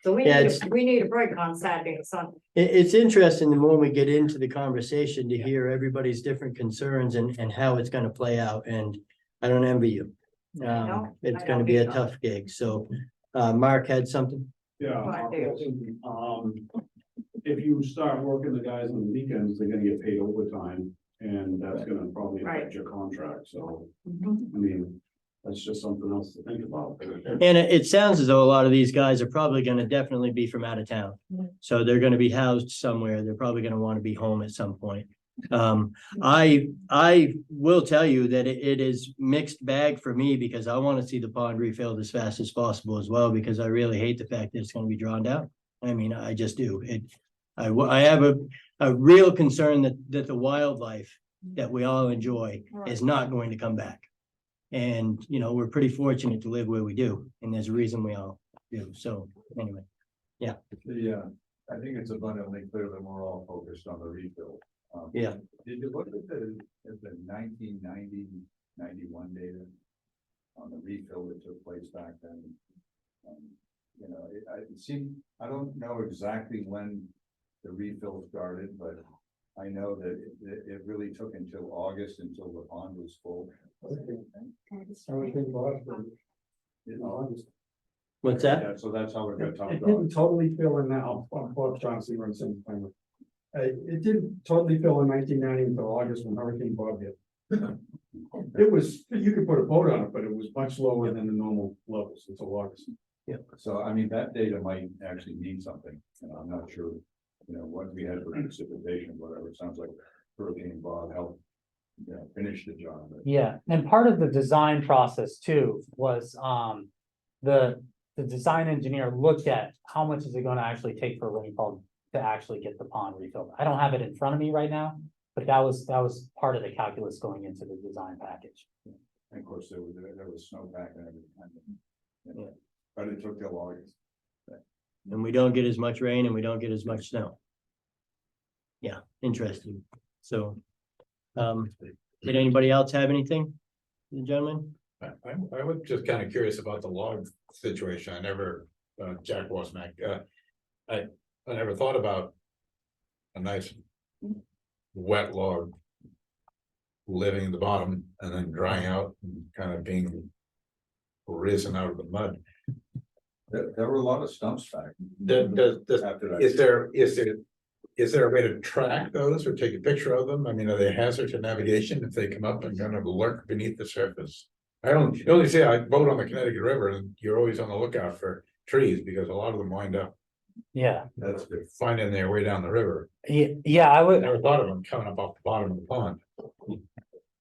So Yeah, we need a break on Saturday and Sunday. It's interesting the more we get into the conversation to hear everybody's different concerns and how it's gonna play out, and I don't envy you. know, It's I gonna don't be a either. tough gig, so, Mark had something, Yeah, Right there. if you start working the guys on the weekends, they're gonna get paid overtime, and that's gonna probably Right. affect your contract, so, Mhm. I mean, that's just something else to think about. and it sounds as though a lot of these guys are probably gonna definitely be from out of town. So they're gonna be housed somewhere, they're probably gonna wanna be home at some point. I will tell you that it is mixed bag for me, because I wanna see the pond refilled as fast as possible as well, because I really hate the fact that it's gonna be drawn down. I mean, I just do, I have a real concern that the wildlife that we all enjoy is not going to come back. And, we're pretty fortunate to live where we do, and there's a reason we all do, so, anyway. Yeah, I think it's abundantly clear that we're all focused on the rebuild. Yeah. Did you look at the 1990-91 data on the refill that took place back then? It seemed, I don't know exactly when the refill started, but I know that it really took until August until the pond was full. What's that? Yeah, so that's how we're gonna talk It about. didn't totally fill in now, Bob Johnson runs in. It didn't totally fill in 1990 until August when Hurricane Bob hit. It was, you could put a boat on it, but it was much lower than the normal levels until August. So, I mean, that data might actually mean something, and I'm not sure, what we had for precipitation, whatever, it sounds like Hurricane Bob helped. Finish the job. Yeah, and part of the design process too was, the design engineer looked at how much is it gonna actually take for rainfall to actually get the pond refilled. I don't have it in front of me right now, but that was part of the calculus going into the design package. And of course, there was snowpack and everything. But it took till August. And we don't get as much rain and we don't get as much snow. Yeah, interesting, so. Did anybody else have anything, gentlemen? I was just kind of curious about the log situation. I never, Jack Wasmack, I never thought about a nice wet log living in the bottom and then drying out and kind of being risen out of the mud. There were a lot of stumps back. After that. Is there a way to track those or take a picture of them? I mean, are they hazard to navigation if they come up and kind of lurk beneath the surface? You only say I boat on the Connecticut River and you're always on the lookout for trees because a lot of them wind up Yeah, finding their way down the river. yeah, I would, Never thought of them coming up off the bottom of the pond.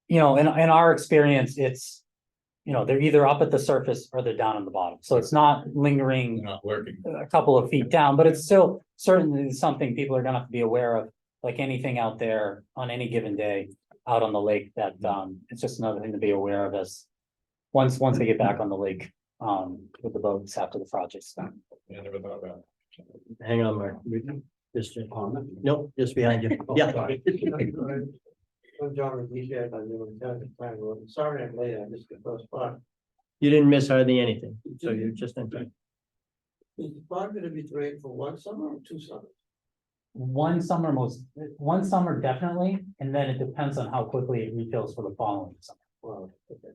in our experience, it's, they're either up at the surface or they're down at the bottom, so it's not They're lingering not lurking. a couple of feet down, but it's still certainly something people are gonna have to be aware of, like anything out there on any given day. out on the lake that, it's just another thing to be aware of as. Once they get back on the lake, with the boats after the project's done. I never thought about Hang on, Mark. Just, nope, just behind you. Yeah. I'm John Ricci, I'm doing Time Road. Sorry I'm late, I missed the first part. You didn't miss hardly anything, so you're just in time. Is the park gonna be drained for one summer or 2 summers? One summer definitely, and then it depends on how quickly it refills for the following summer. Well, okay.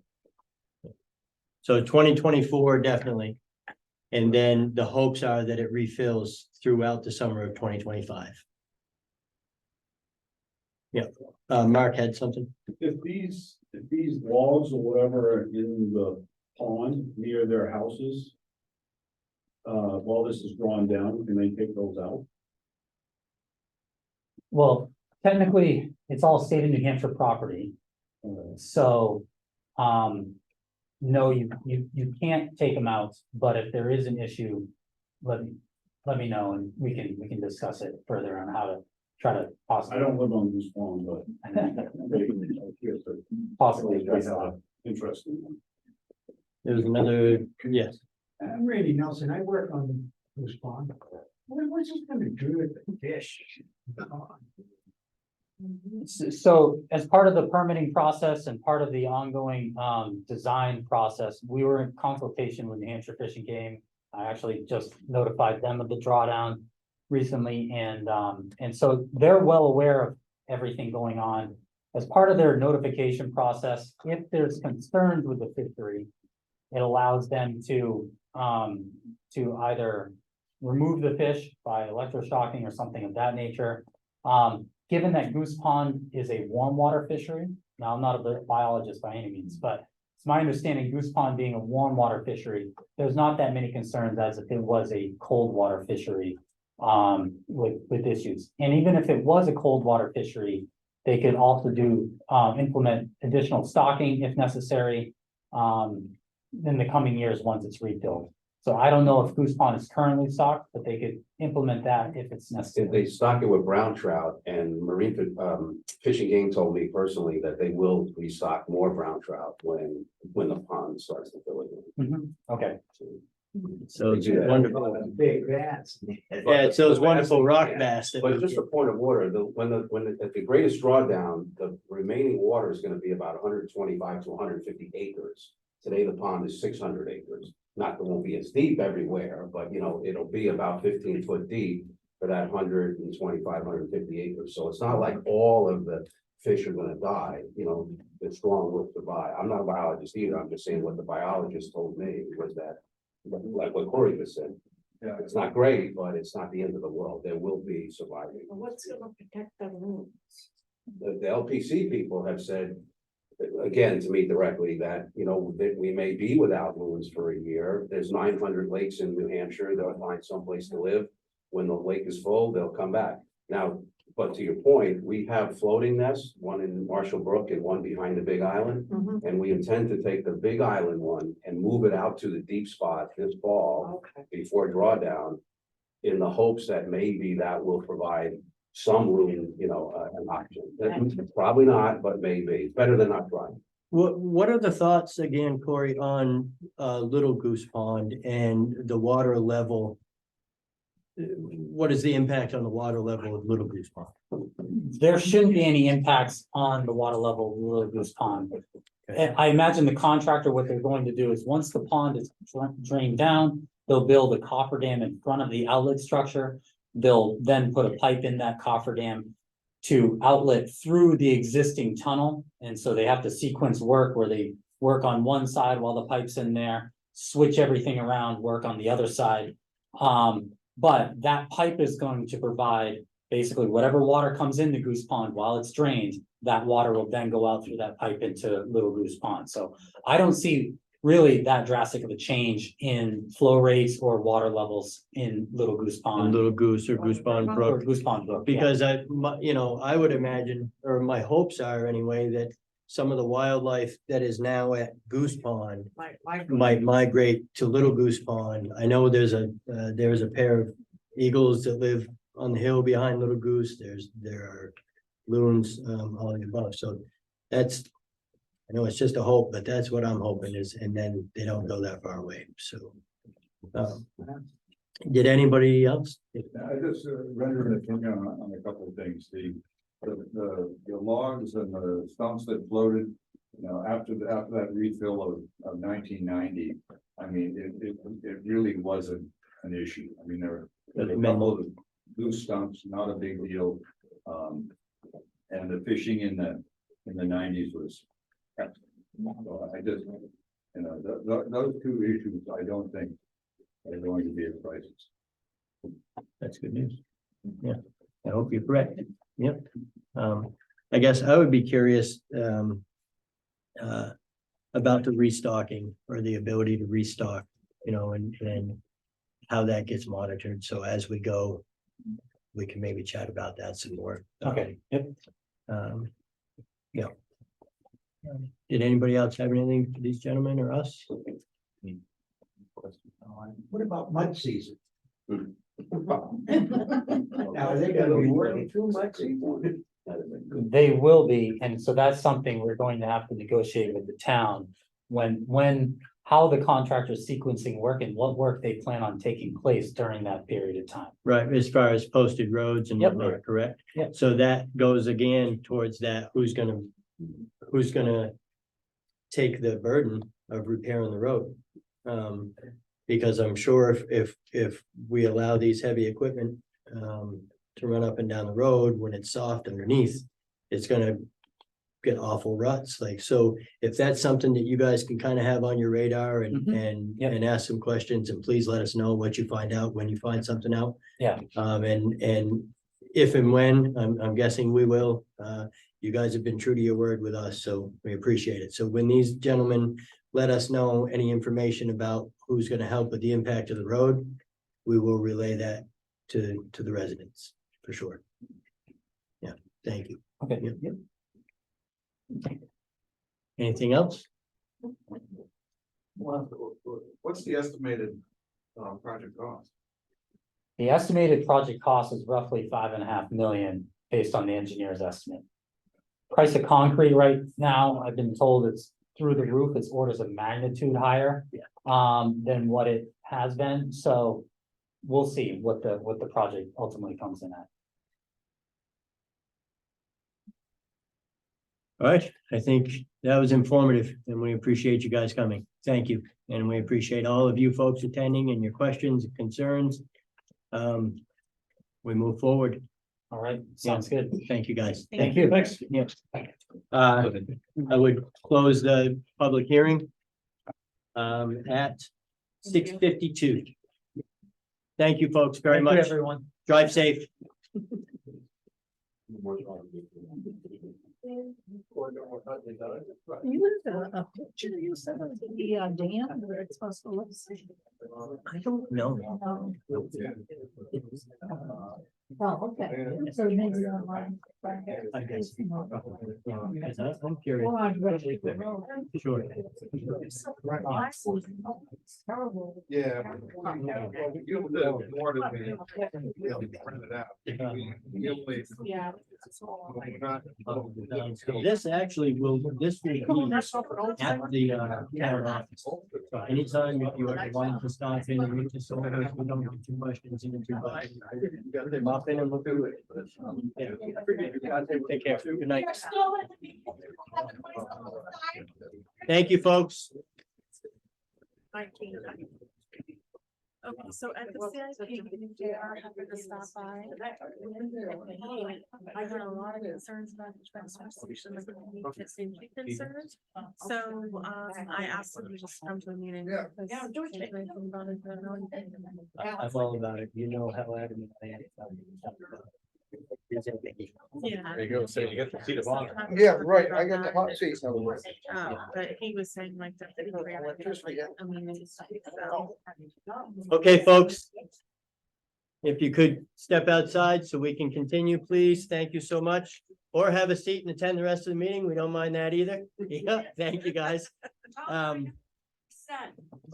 So 2024 definitely. And then the hopes are that it refills throughout the summer of 2025. Yeah, Mark had something. If these logs or whatever are in the pond near their houses. While this is drawn down, can they take those out? Well, technically, it's all state of New Hampshire property. So, no, you can't take them out, but if there is an issue, let me know and we can discuss it further on how to try to possibly. I don't live on this pond, but. Possibly address that. Interesting. There was another, yes. I'm Randy Nelson. I work on Goose Pond. What's it gonna do with the fish? So as part of the permitting process and part of the ongoing design process, we were in consultation with New Hampshire Fish and Game. I actually just notified them of the drawdown recently, and so they're well aware of everything going on. As part of their notification process, if there's concerns with the fishery, it allows them to either remove the fish by electroshocking or something of that nature. Given that Goose Pond is a warm water fishery, now I'm not a biologist by any means, but it's my understanding Goose Pond being a warm water fishery, there's not that many concerns as if it was a cold water fishery with issues. And even if it was a cold water fishery, they could also implement additional stocking if necessary in the coming years once it's refilled. So I don't know if Goose Pond is currently stocked, but they could implement that if it's necessary. If they stock it with brown trout and Fish and Game told me personally that they will restock more brown trout when the pond starts to fill again. Okay. So it's wonderful. Big rats. Yeah, it's those wonderful rock bass. that But we just a point of order, at the greatest drawdown, the remaining water is gonna be about 125 to 150 acres. Today, the pond is 600 acres. Not that it won't be as deep everywhere, but it'll be about 15 foot deep for that 125, 150 acres. So it's not like all of the fish are gonna die, the strong will survive. I'm not a biologist either. I'm just saying what the biologist told me was that, like what Corey just said. Yeah. It's not great, but it's not the end of the world. There will be surviving. What's gonna protect the loons? The LPC people have said, again, to me directly, that, that we may be without loons for a year. There's 900 lakes in New Hampshire. They'll find someplace to live. When the lake is full, they'll come back. Now, but to your point, we have floating nests, one in Marshall Brook and one behind the Big Island. Mhm. And we intend to take the Big Island one and move it out to the deep spot this fall Okay. before drawdown, in the hopes that maybe that will provide some loon, an option. Probably not, but maybe. It's better than not trying. What are the thoughts again, Corey, on Little Goose Pond and the water level? What is the impact on the water level of Little Goose Pond? There shouldn't be any impacts on the water level of Little Goose Pond. And I imagine the contractor, what they're going to do is once the pond is drained down, they'll build a cofferdam in front of the outlet structure. They'll then put a pipe in that cofferdam to outlet through the existing tunnel. And so they have to sequence work where they work on one side while the pipe's in there, switch everything around, work on the other side. But that pipe is going to provide basically whatever water comes into Goose Pond while it's drained, that water will then go out through that pipe into Little Goose Pond. So I don't see really that drastic of a change in flow rates or water levels in Little Goose On Pond. Little Goose or Goose Pond Or Brook? Goose Pond Brook, yeah. Because I would imagine, or my hopes are anyway, that some of the wildlife that is now at Goose Pond might migrate to Little Goose Pond. I know there's a pair of eagles that live on the hill behind Little Goose. There are loons all of the above. So that's, I know it's just a hope, but that's what I'm hoping is, and then they don't go that far away, so. um, Did anybody else? I just render an opinion on a couple of things, the logs and the stumps that floated, you know, after that refill of 1990, I mean, it really wasn't an issue. I mean, there were a couple of loose stumps, not a big deal. And the fishing in the 90s was, so I just, you know, those two issues, I don't think are going to be a crisis. That's good news. Yeah, I hope you're correct. Yep. I guess I would be curious, about the restocking or the ability to restock, you know, and how that gets monitored. So as we go, we can maybe chat about that some more. Okay, yep. Yeah. Did anybody else have anything for these gentlemen or us? What about mud season? Now, are they gonna be working through mud season? They will be, and so that's something we're going to have to negotiate with the town. How the contractor's sequencing work and what work they plan on taking place during that period of time. Right, as far as posted roads and Yep. whatnot, correct? Yep. So that goes again towards that, who's gonna take the burden of repairing the road? Because I'm sure if we allow these heavy equipment, to run up and down the road when it's soft underneath, it's gonna get awful ruts, like, so if that's something that you guys can kind of have on your radar and, Mhm. Yep. and ask some questions, and please let us know what you find out when you find something out. Yeah. And if and when, I'm guessing we will, you guys have been true to your word with us, so we appreciate it. So when these gentlemen let us know any information about who's gonna help with the impact of the road, we will relay that to the residents, for sure. Yeah, thank you. Okay. Yep. Anything else? What's the estimated project cost? The estimated project cost is roughly 5.5 million based on the engineer's estimate. Price of concrete right now, I've been told it's through the roof, it's orders of magnitude higher. Than what it has been, so we'll see what the project ultimately comes in at. All right, I think that was informative and we appreciate you guys coming. Thank you. And we appreciate all of you folks attending and your questions and concerns. We move forward. All right, sounds good. Thank you, guys. Thank you. Thanks. Yes. I would close the public hearing at 6:52. Thank you, folks, very Thank you, much. everyone. Drive safe. You have a picture you sent of the dam where it's supposed to look. I don't know. Oh, okay. So maybe online. I guess. I'm curious. Sure. Terrible. Yeah. You'll live more than the print it out. You'll leave. Yeah. This actually will, this will be at the town office. So anytime if you ever want to stop in and reach us, so we don't get two questions into, but pop in and look through it. Yeah. Take care. Good night. Thank you, folks. Okay, so at the CIP, they are happy to stop by. I heard a lot of concerns about the transfer station, like the safety concerns. So, I asked them to just come to a meeting. Yeah. because they can't do anything about it, but I don't think- I'm all about it. You know how adamant I am. Yeah. There you go, so you get the seat of honor. Yeah, right, I got the hot seat. But he was saying like that. I mean, it's, so. Okay, folks. If you could step outside so we can continue, please. Thank you so much. Or have a seat and attend the rest of the meeting. We don't mind that either. Yeah, thank you, guys.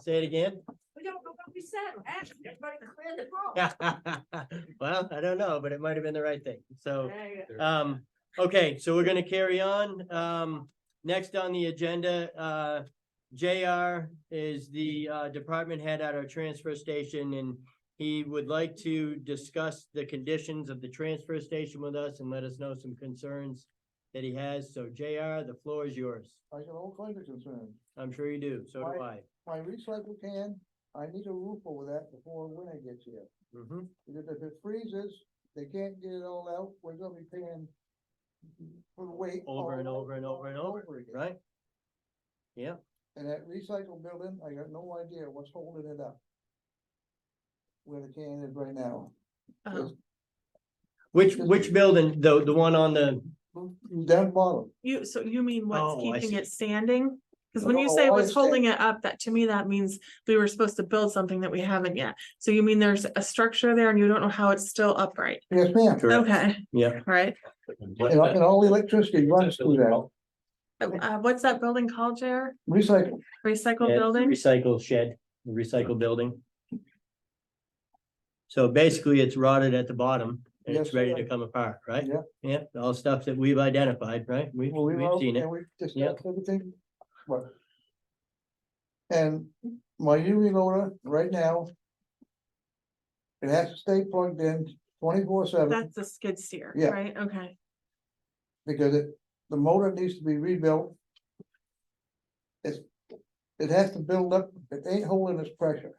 Say it again. We don't know what we said, ask everybody to clear the room. Well, I don't know, but it might have been the right thing. So, Okay, so we're gonna carry on. Next on the agenda, JR is the department head at our transfer station, and he would like to discuss the conditions of the transfer station with us and let us know some concerns that he has. So JR, the floor is yours. I got all kinds of concerns. I'm sure you do. So do I. My recycle can, I need a roof over that before winter gets here. Mhm. Because if it freezes, they can't get it all out, we're gonna be paying for the weight. Over and over and over and over, again. right? Yeah. And that recycle building, I got no idea what's holding it up. Where the can is right now. Oh, Which building? The one on the, Down bottom. so you mean what's Oh, I keeping see. it standing? Cause when you No, say I what's holding understand. it up, that to me, that means we were supposed to build something that we haven't yet. So you mean there's a structure there and you don't know how it's still upright? Yes, ma'am. correct. Okay, Yeah. right. And all the electricity runs through that. What's that building called, Jer? Recycle. Recycle Yeah, building? Recycle shed, the recycle building. So basically it's rotted at the bottom and it's Yes, ready sir. to come apart, right? Yeah. Yeah, all stuff that we've identified, right? We've seen it. And we discussed Yeah. everything. But. And my UV loader right now. It has to stay plugged in 24/7 That's a skid steer, Yeah. right? Okay. because the motor needs to be rebuilt. It has to build up, it ain't holding its pressure.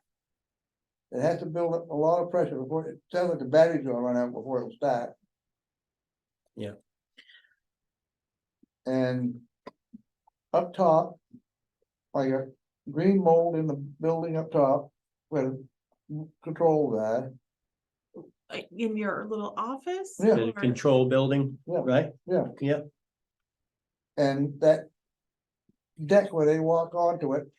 It has to build up a lot of pressure before, it sounds like the battery's gonna run out before it'll start. Yeah. And up top, I got green mold in the building up top, where the control that, Like in your little office? Yeah. The Or- control building, Yeah. right? Yeah. Yeah. and that deck where they walk onto it.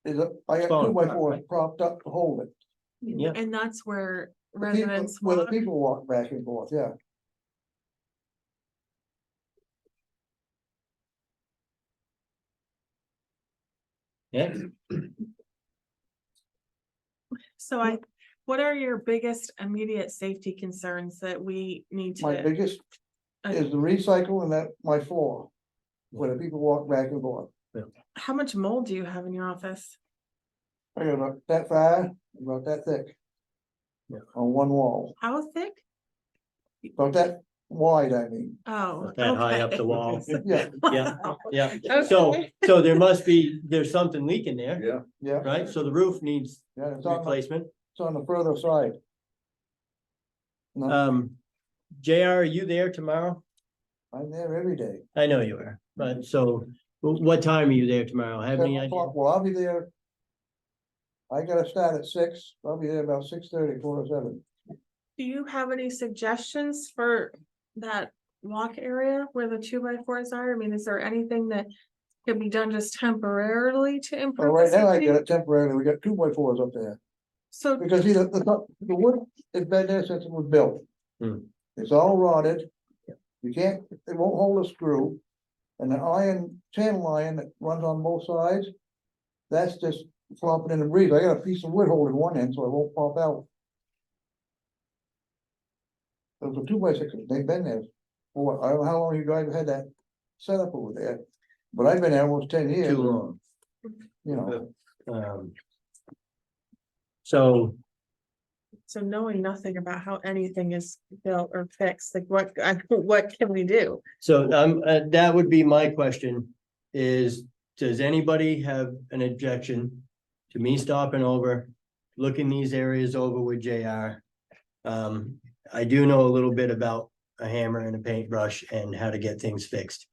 I got Falling 2x4 apart, right? propped up to hold it. Yeah. And that's where The people- residents Where the walk? people walk back and forth, yeah. Yeah. So what are your biggest immediate safety concerns that we need My to? biggest is the recycle and that, my floor. Where the people walk back and forth. How much mold do you have in your office? I got about that far, about that thick. Yeah. On one wall, How thick? about that wide, I mean, Oh. That high up okay. the wall. yeah, Yeah, Wow. yeah. So, Okay. so there's something leaking there, Yeah. yeah, right? So the roof needs yeah, it's replacement. on the further side. No, JR, are you there tomorrow? I'm there every day. I know you are, but so what time are you there tomorrow? Have any 7 idea? o'clock. Well, I'll be there. I gotta start at 6, I'll be there about 6:30, 7. Do you have any suggestions for that walk area where the 2x4s are? I mean, is there anything that could be done just temporarily to Well, improve? right the now I safety? got it temporarily, we got 2x4s up there, So, because see, the wood has been there since it was built. Hmm. It's all rotted. You can't, it won't hold a screw. And the iron, channel iron that runs on both sides, that's just flopping in the breeze. I got a piece of wood holding one end, so it won't pop out. Those are 2x6, they've been there. For, I don't know how long you guys have had that set up over there, but I've been there almost 10 years. Too long. You know, So, knowing nothing about how anything is built or fixed, like what can we do? that would be my question is, does anybody have an objection to me stopping over, looking these areas over with JR? I do know a little bit about a hammer and a paintbrush and how to get things fixed.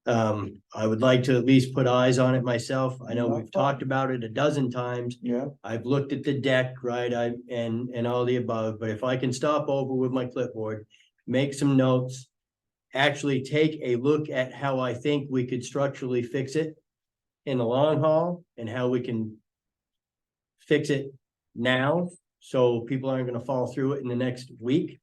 I would like to at least put eyes on it myself. I know we've talked about it a dozen times. yeah, I've looked at the deck, right, and all the above, but if I can stop over with my clipboard, make some notes. Actually take a look at how I think we could structurally fix it in the long haul and how we can fix it now, so people aren't gonna fall through it in the next week.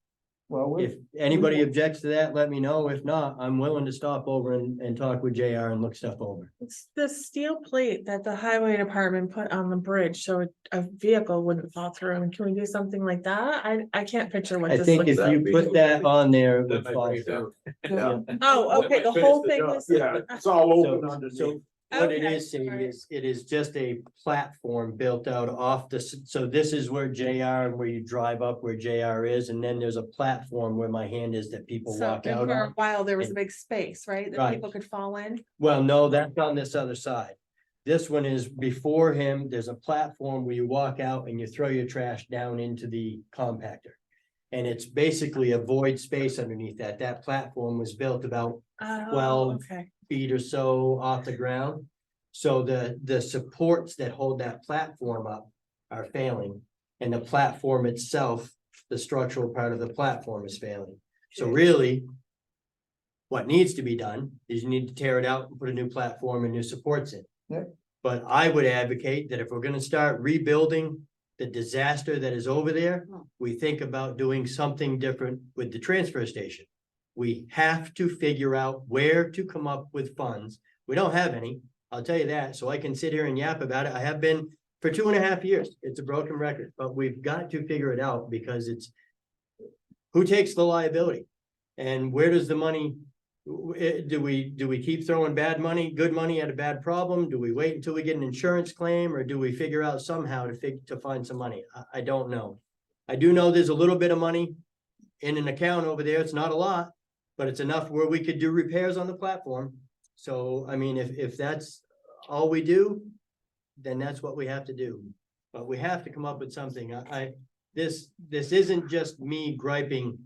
Well, If anybody objects to that, let me know. If not, I'm willing to stop over and talk with JR and look stuff over. It's the steel plate that the highway department put on the bridge, so a vehicle wouldn't fall through. And can we do something like that? I can't picture what I this think looks if like. you put that on there, it That would might fall bring it down. through. Oh, okay, the whole thing is. It's all So what it Okay, is, Sadie, alright. is it is just a platform built out off the, so this is where JR, and where you drive up where JR is, and then there's a platform where my hand is that people So, walk and out for a on. while, there was a and- big space, right, that Right. people could fall in? Well, no, that's on this other side. This one is before him, there's a platform where you walk out and you throw your trash down into the compactor. And it's basically a void space underneath that. That platform was built about Oh, 12 okay. feet or so off the ground. So the supports that hold that platform up are failing. And the platform itself, the structural part of the platform is failing. So really, what needs to be done is you need to tear it out and put a new platform and new supports in. Yep. But I would advocate that if we're gonna start rebuilding the disaster that is over there, we think about doing something different with the transfer station. We have to figure out where to come up with funds. We don't have any, I'll tell you that, so I can sit here and yap about it. I have been for 2.5 years. It's a broken record, but we've got to figure it out because it's who takes the liability? And where does the money, do we keep throwing bad money, good money at a bad problem? Do we wait until we get an insurance claim, or do we figure out somehow to find some money? I don't know. I do know there's a little bit of money in an account over there. It's not a lot, but it's enough where we could do repairs on the platform. So, I mean, if that's all we do, then that's what we have to do. But we have to come up with something. This isn't just me griping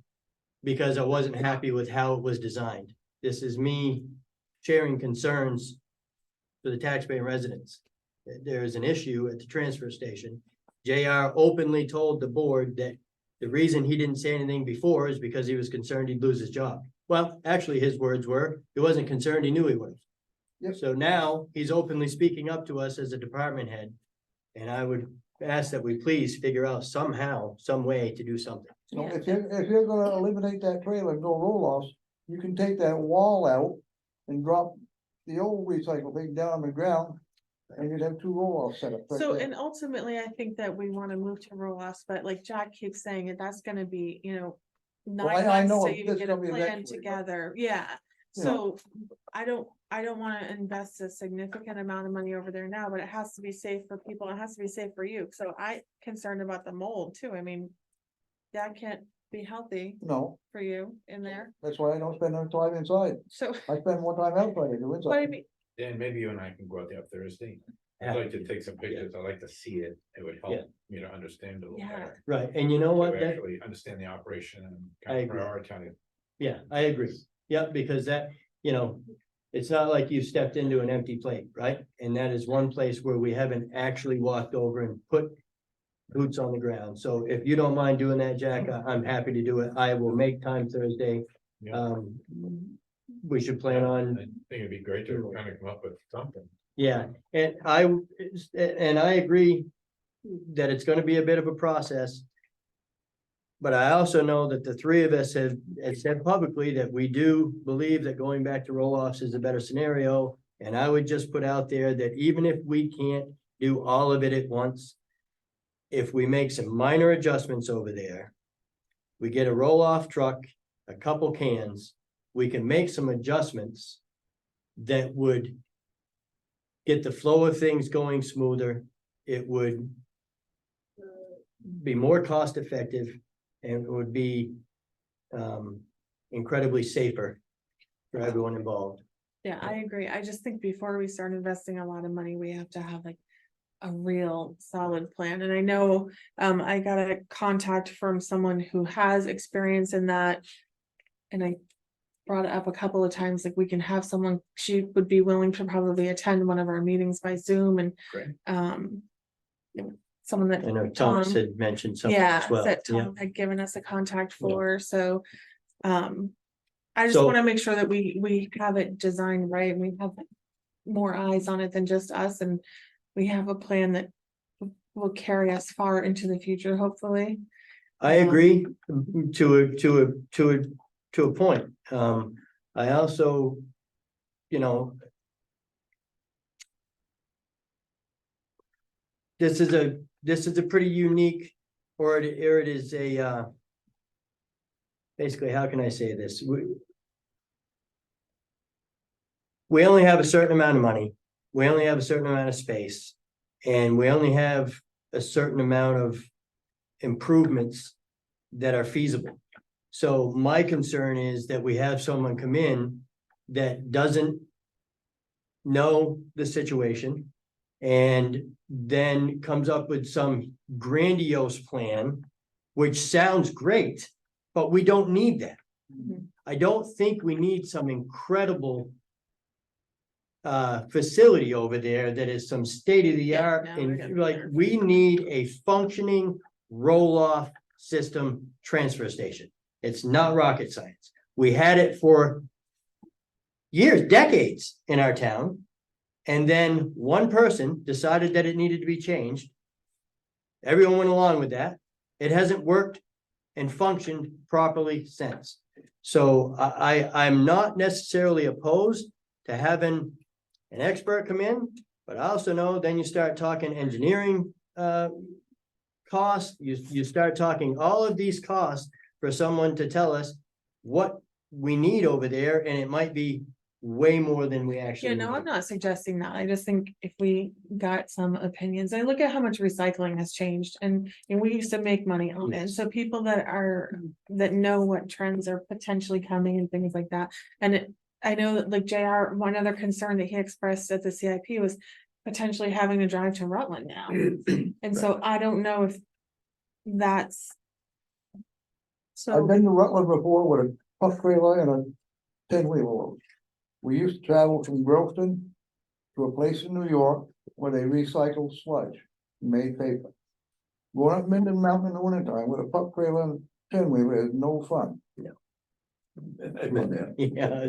because I wasn't happy with how it was designed. This is me sharing concerns for the taxpayer residents. There is an issue at the transfer station. JR openly told the board that the reason he didn't say anything before is because he was concerned he'd lose his job. Well, actually, his words were, he wasn't concerned, he knew he would. Yep. So now he's openly speaking up to us as a department head. And I would ask that we please figure out somehow, some way to do something. So if you're gonna eliminate that trailer and go roll-offs, you can take that wall out and drop the old recycle thing down on the ground. And you'd have 2 roll-offs set up. right So, there. and ultimately, I think that we wanna move to roll-offs, but like Jack keeps saying, that's gonna be, Well, 9 I know months to this even is get a gonna be plan eventually, but- together, yeah. You So I don't wanna invest a significant amount of money over there now, but it has to be safe for people, it has to be safe for you, so I concerned about the mold too, I mean. That can't be healthy No, for you in there, that's why I don't spend enough time inside. so, I spend more time outside than but I inside. mean, Dan, maybe you and I can go out there Thursday. I'd like to take some pictures. I'd like to see it. It would Yeah. help, understand it a little Yeah. better. Right, and you know what, To that, actually understand the operation and I kind of agree. prioritize. yeah, I agree. Yep, because that, it's not like you stepped into an empty plate, right? And that is one place where we haven't actually walked over and put boots on the ground. So if you don't mind doing that, Jack, I'm happy to do it. I will make time Thursday. Yeah. We should plan I on, think it'd be great to kind of come up with something. yeah, and I agree that it's gonna be a bit of a process. But I also know that the 3 of us have said publicly that we do believe that going back to roll-offs is a better scenario. And I would just put out there that even if we can't do all of it at once, if we make some minor adjustments over there, we get a roll-off truck, a couple cans, we can make some adjustments that would get the flow of things going smoother. It would be more cost effective and it would be incredibly safer for everyone involved. yeah, I agree, I just think before we start investing a lot of money, we have to have like. A real solid plan, and I know, I got a contact from someone who has experience in that. And I brought it up a couple of times, like we can have someone, she would be willing to probably attend one of our meetings by Zoom and. Great. Someone that. I know Thomas had mentioned something Yeah, as well. that Yeah. Tom had given us a contact Yeah. for, so. I just So- wanna make sure that we have it designed right, and we have more eyes on it than just us, and we have a plan that will carry us far into the future, hopefully. I agree to a point. I also, you know. This is a pretty unique, or it is a, basically, how can I say this? We only have a certain amount of money, we only have a certain amount of space, and we only have a certain amount of improvements that are feasible. So my concern is that we have someone come in that doesn't know the situation and then comes up with some grandiose plan, which sounds great, but we don't need that. I don't think we need some incredible facility over there that is some state of the art, Yeah, no, we're and good like, there. we need a functioning roll-off system transfer station. It's not rocket science. We had it for years, decades in our town. And then one person decided that it needed to be changed. Everyone went along with that. It hasn't worked and functioned properly since. So I'm not necessarily opposed to having an expert come in, but I also know then you start talking engineering costs, you start talking all of these costs for someone to tell us what we need over there, and it might be way more than we actually Yeah, no, need. I'm not suggesting that. I just think if we got some opinions, I look at how much recycling has changed and we used to make money on it. So people that know what trends are potentially coming and things like that. And I know that like JR, one other concern that he expressed at the CIP was potentially having to drive to Rutland now. And so I don't know if that's. I've So, been to Rutland before with a puff trailer and a 10-wheeler load. We used to travel from Grafton to a place in New York where they recycled sludge, and made paper. Going up Minden Mountain in the wintertime with a puff trailer and 10-wheeler is no fun. No. I've been there. Yeah.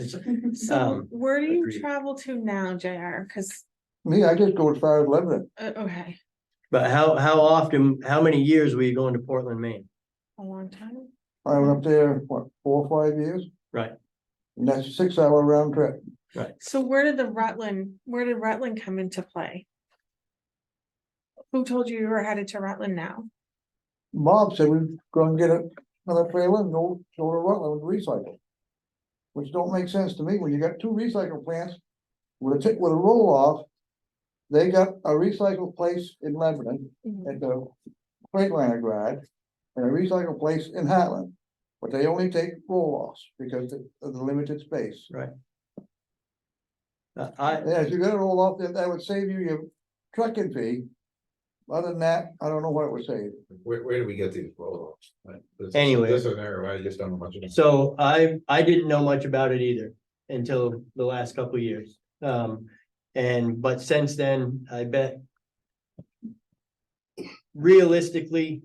so where do you agreed. travel to now, JR? Cause, Me, I just go as far as Lebanon. okay, But how often, how many years were you going to Portland, Maine? a long time. I went up there, what, 4 or 5 years? Right, And that's a 6-hour round trip. right. So where did Rutland come into play? Who told you were headed to Rutland now? Bob said we'd go and get another trailer and go to Rutland and recycle. Which don't make sense to me when you got 2 recycle plants with a roll off. They got a recycle place in Lebanon at the Freightliner garage and a recycle place in Heartland. But they only take roll offs because of the limited space. Right. Yeah, if you got a roll off, that would save you your trucking fee. Other than that, I don't know what it would save. Where do we get these roll-offs? Anyway. This is an area I just don't know much about. So I didn't know much about it either until the last couple of years. But since then, I bet realistically,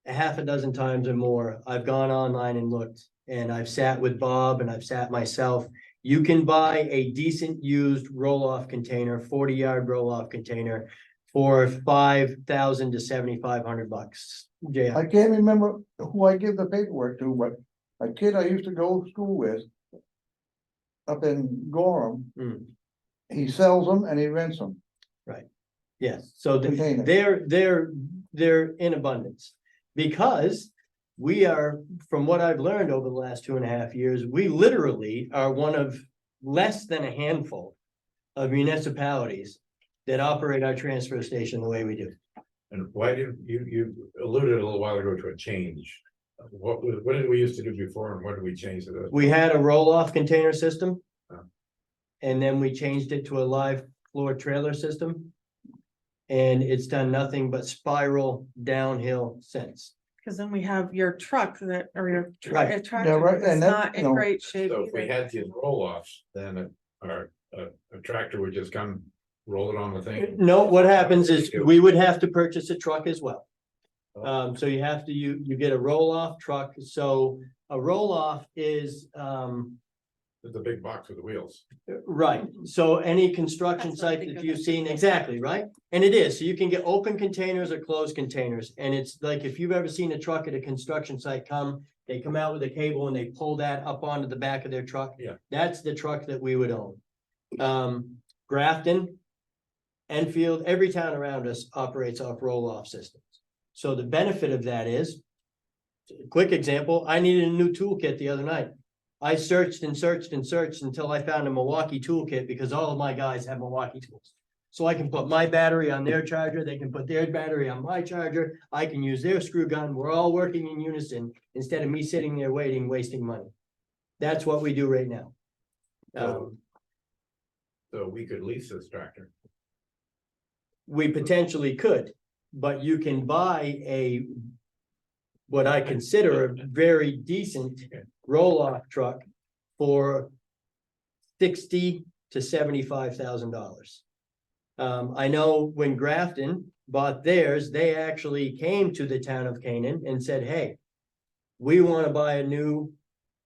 a half a dozen times or more, I've gone online and looked, and I've sat with Bob and I've sat myself. You can buy a decent used roll-off container, 40-yard roll-off container for $5,000 to $7,500. Yeah, I can't remember who I give the paperwork to, but a kid I used to go to school with up in Gorham, he sells them and he rents them. yes. So Container. they're in abundance. Because we are, from what I've learned over the last 2.5 years, we literally are one of less than a handful of municipalities that operate our transfer station the way we do. And why did you alluded a little while ago to a change? What did we used to do before and what did we change to this? We had a roll-off container system. Oh. And then we changed it to a live floor trailer system. And it's done nothing but spiral downhill since. Cause then we have your truck that, or your Right. tractor right, that's and that, not you in know, great shape. So if we either. had these roll-offs, then a tractor would just come roll it on the thing. No, what happens is we would have to purchase a truck as well. So you have to, you get a roll-off truck. So a roll-off is, It's a big box with wheels. Right, so any construction That's what I site think that of you've it. seen, exactly, right? And it is, so you can get open containers or closed containers, and it's like, if you've ever seen a truck at a construction site come, they come out with a cable and they pull that up onto the back of their truck. Yeah. That's the truck that we would own. Grafton, Enfield, every town around us operates off roll-off systems. So the benefit of that is, quick example, I needed a new toolkit the other night. I searched and searched and searched until I found a Milwaukee toolkit because all of my guys have Milwaukee tools. So I can put my battery on their charger, they can put their battery on my charger, I can use their screw gun, we're all working in unison instead of me sitting there waiting, wasting money. That's what we do right now. So we could lease this tractor. We potentially could, but you can buy what I consider a very decent roll-off truck for $60,000 to $75,000. I know when Grafton bought theirs, they actually came to the town of Canaan and said, hey, we want to buy a new,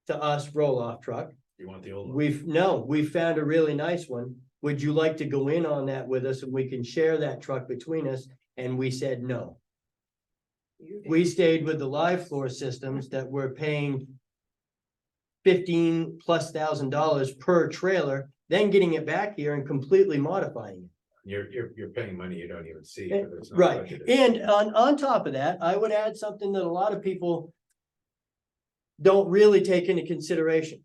to us, roll-off truck. You want the old one? We found a really nice one. Would you like to go in on that with us and we can share that truck between us? And we said no. We stayed with the live floor systems that were paying $15,000+ per trailer, then getting it back here and completely modifying it. You're paying money you don't even see. 'cause it's not Right, budgeted. and on top of that, I would add something that a lot of people don't really take into consideration.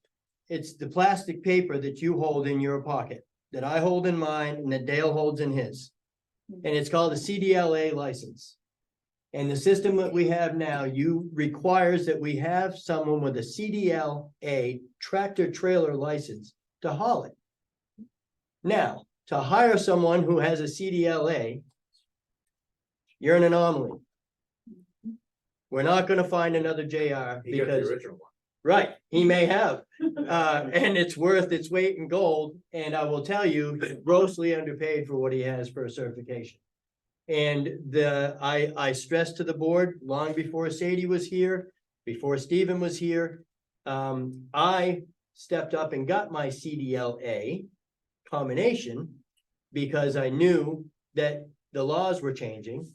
It's the plastic paper that you hold in your pocket, that I hold in mine, and that Dale holds in his. And it's called a CDLA license. And the system that we have now, requires that we have someone with a CDLA tractor trailer license to haul it. Now, to hire someone who has a CDLA, you're an anomaly. We're not gonna find another JR He got because, the original one. right, he may have. And it's worth its weight in gold, and I will tell you, he's grossly underpaid for what he has for a certification. And I stressed to the board long before Sadie was here, before Stephen was here. I stepped up and got my CDLA combination because I knew that the laws were changing.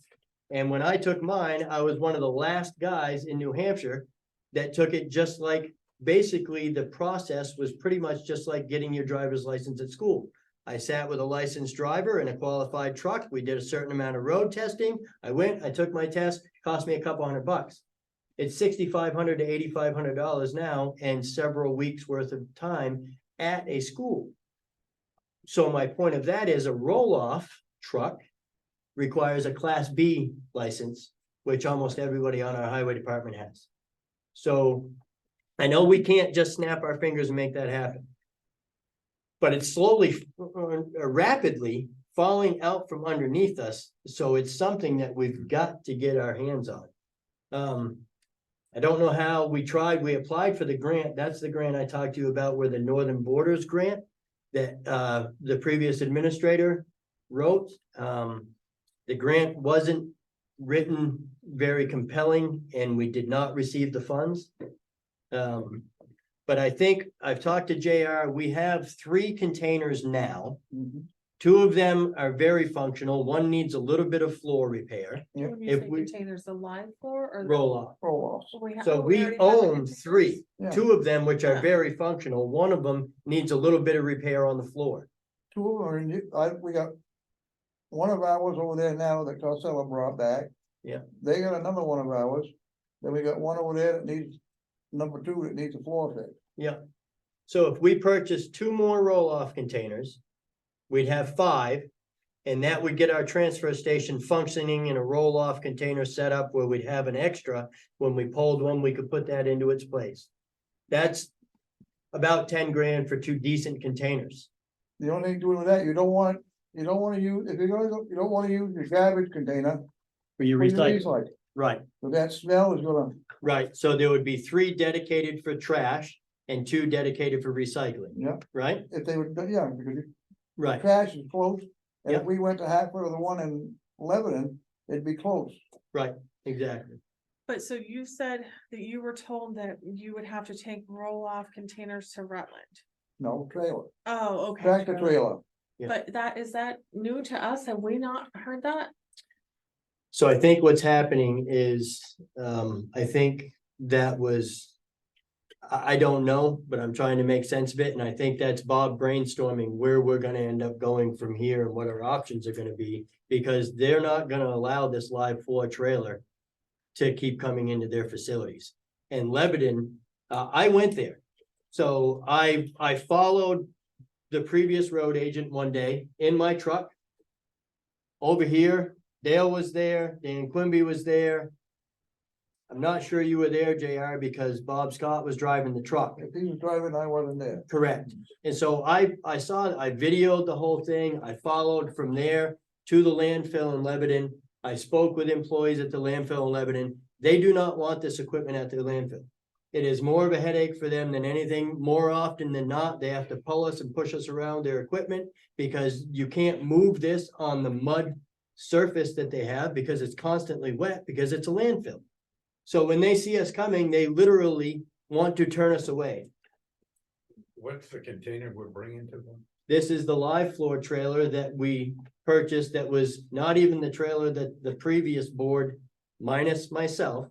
And when I took mine, I was one of the last guys in New Hampshire that took it, just like, basically the process was pretty much just like getting your driver's license at school. I sat with a licensed driver in a qualified truck. We did a certain amount of road testing. I went, I took my test, cost me a couple $100. It's $6,500 to $8,500 now and several weeks worth of time at a school. So my point of that is a roll-off truck requires a Class B license, which almost everybody on our highway department has. So I know we can't just snap our fingers and make that happen. But it's slowly, rapidly falling out from underneath us. So it's something that we've got to get our hands on. I don't know how we applied for the grant. That's the grant I talked to you about, where the Northern Borders grant that the previous administrator wrote. The grant wasn't written very compelling and we did not receive the funds. But I think I've talked to JR, we have 3 containers now. 2 of them are very functional. One needs a little bit of floor repair, When you If say we- containers, the live floor or? roll off. roll-offs. So we already have the own containers? 3, Yeah. 2 of them, which are Yeah. very functional. One of them needs a little bit of repair on the floor. 2 of them are in, we got one of ours over there now that Costello brought back. Yeah. They got another one of ours. Then we got one over there that needs, number 2 that needs a floor fix. Yeah. So if we purchase 2 more roll-off containers, we'd have 5. And that would get our transfer station functioning in a roll-off container setup where we'd have an extra. When we pulled one, we could put that into its place. That's about 10 grand for 2 decent containers. The only thing doing with that, you don't wanna use, if you're gonna go, you don't wanna use your garbage container. For your for your recycling, right, So that smell is gonna, right. So there would be 3 dedicated for trash and 2 dedicated for recycling, yeah, right? if they would, yeah, because the Right, trash is close. And if Yep. we went to Hatfield or the one in Lebanon, it'd be close. right, exactly. But so you said that you were told that you would have to take roll-off containers to Rutland. No, trailer, Oh, okay. tractor trailer. Yeah. But is that new to us? Have we not heard that? So I think what's happening is, I think that was. I don't know, but I'm trying to make sense of it, and I think that's Bob brainstorming where we're gonna end up going from here and what our options are gonna be. Because they're not gonna allow this live floor trailer to keep coming into their facilities. And Lebanon, I went there. So I followed the previous road agent one day in my truck. Over here, Dale was there, Dan Quimby was there. I'm not sure you were there, JR, because Bob Scott was driving the truck. If he was driving, I wasn't there. Correct. And so I videoed the whole thing. I followed from there to the landfill in Lebanon. I spoke with employees at the landfill in Lebanon. They do not want this equipment at their landfill. It is more of a headache for them than anything. More often than not, they have to pull us and push us around their equipment because you can't move this on the mud surface that they have because it's constantly wet because it's a landfill. So when they see us coming, they literally want to turn us away. What's the container we're bringing to them? This is the live floor trailer that we purchased that was not even the trailer that the previous board, minus myself,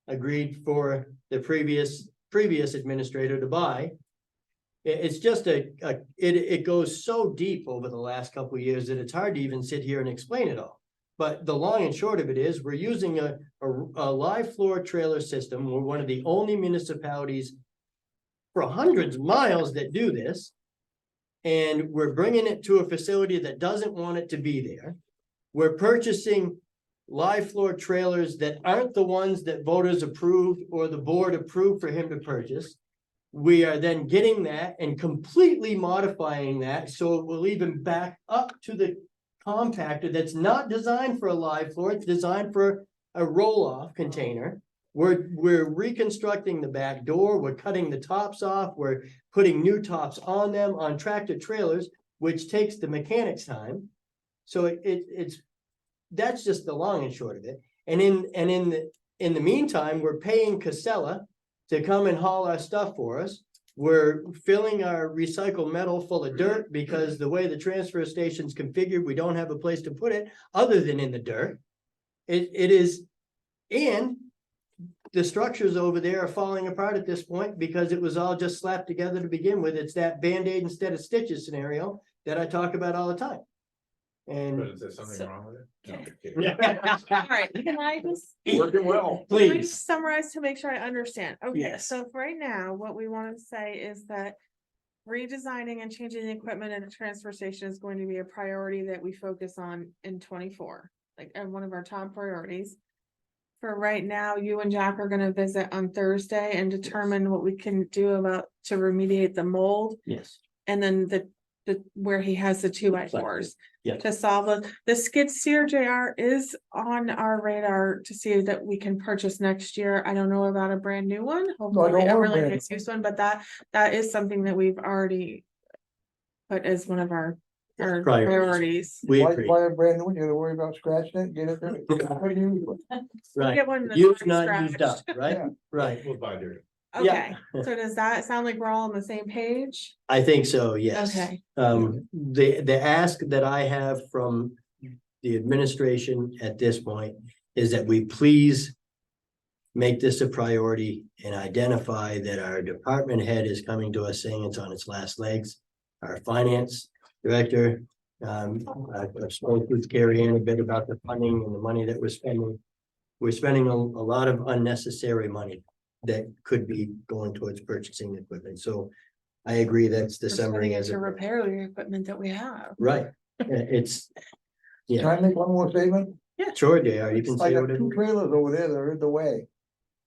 agreed for the previous administrator to buy. It's just it goes so deep over the last couple of years that it's hard to even sit here and explain it all. But the long and short of it is, we're using a live floor trailer system. We're one of the only municipalities for hundreds of miles that do this. And we're bringing it to a facility that doesn't want it to be there. We're purchasing live floor trailers that aren't the ones that voters approved or the board approved for him to purchase. We are then getting that and completely modifying that so it will even back up to the compactor that's not designed for a live floor, it's designed for a roll-off container. We're reconstructing the back door, we're cutting the tops off, we're putting new tops on them on tractor trailers, which takes the mechanics time. So that's just the long and short of it. And in the meantime, we're paying Casella to come and haul our stuff for us. We're filling our recycled metal full of dirt because the way the transfer station's configured, we don't have a place to put it other than in the dirt. It is, and the structures over there are falling apart at this point because it was all just slapped together to begin with. It's that Band-Aid instead of stitches scenario that I talk about all the time. But And is there something wrong with it? No, I'm kidding. All right, can I just? Working well. Can I please, just summarize to make sure I understand? Okay, Yes. so for right now, what we want to say is that redesigning and changing the equipment at a transfer station is going to be a priority that we focus on in 24, like, and one of our top priorities. For right now, you and Jack are gonna visit on Thursday and determine what we can do to remediate the mold. yes, And then where he has the 2x4s. Yeah. To solve the skid steer JR is on our radar to see that we can purchase next year. I don't know about a brand new one, hopefully want a a really brand nice used one, but that is something that we've already put as one of our priorities. we Buy agree, a brand new one, you gotta worry about scratching it, get it there. What do you do? right. Get one that's Used, not not used up, scratched. right? Yeah. Right, We'll buy there. Okay, Yeah. so does that sound like we're all on the same page? I think so, yes. Okay. The ask that I have from the administration at this point is that we please make this a priority and identify that our department head is coming to us saying it's on its last legs. Our finance director, I've spoken with Carrie Ann a bit about the funding and the money that we're spending. We're spending a lot of unnecessary money that could be going towards purchasing equipment. So I agree, that's the We're spending summary it as to a, repair the equipment that we have. right, it's, Can yeah, I make one more statement? sure, JR, you can I say got whatever. 2 trailers over there that are in the way,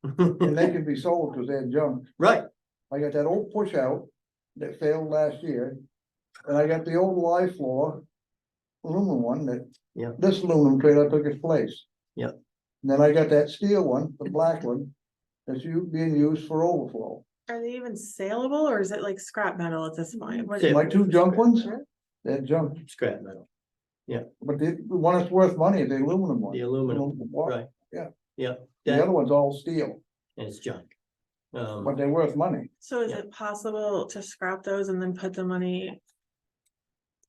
and they can be sold because they're junk. Right, I got that old push out that failed last year. And I got the old live floor aluminum one that. Yeah. This aluminum trailer took its place. Yeah. And then I got that steel one, the black one, that's being used for overflow. Are they even saleable or is it like scrap metal at this point? What- Sale. My 2 junk ones, they're junk, scrap metal, but the one that's worth money is the aluminum one. the aluminum, Aluminum block. right? Yeah. Yeah, The that, other one's all steel. and it's junk. but they're worth money. So is Yeah. it possible to scrap those and then put the money?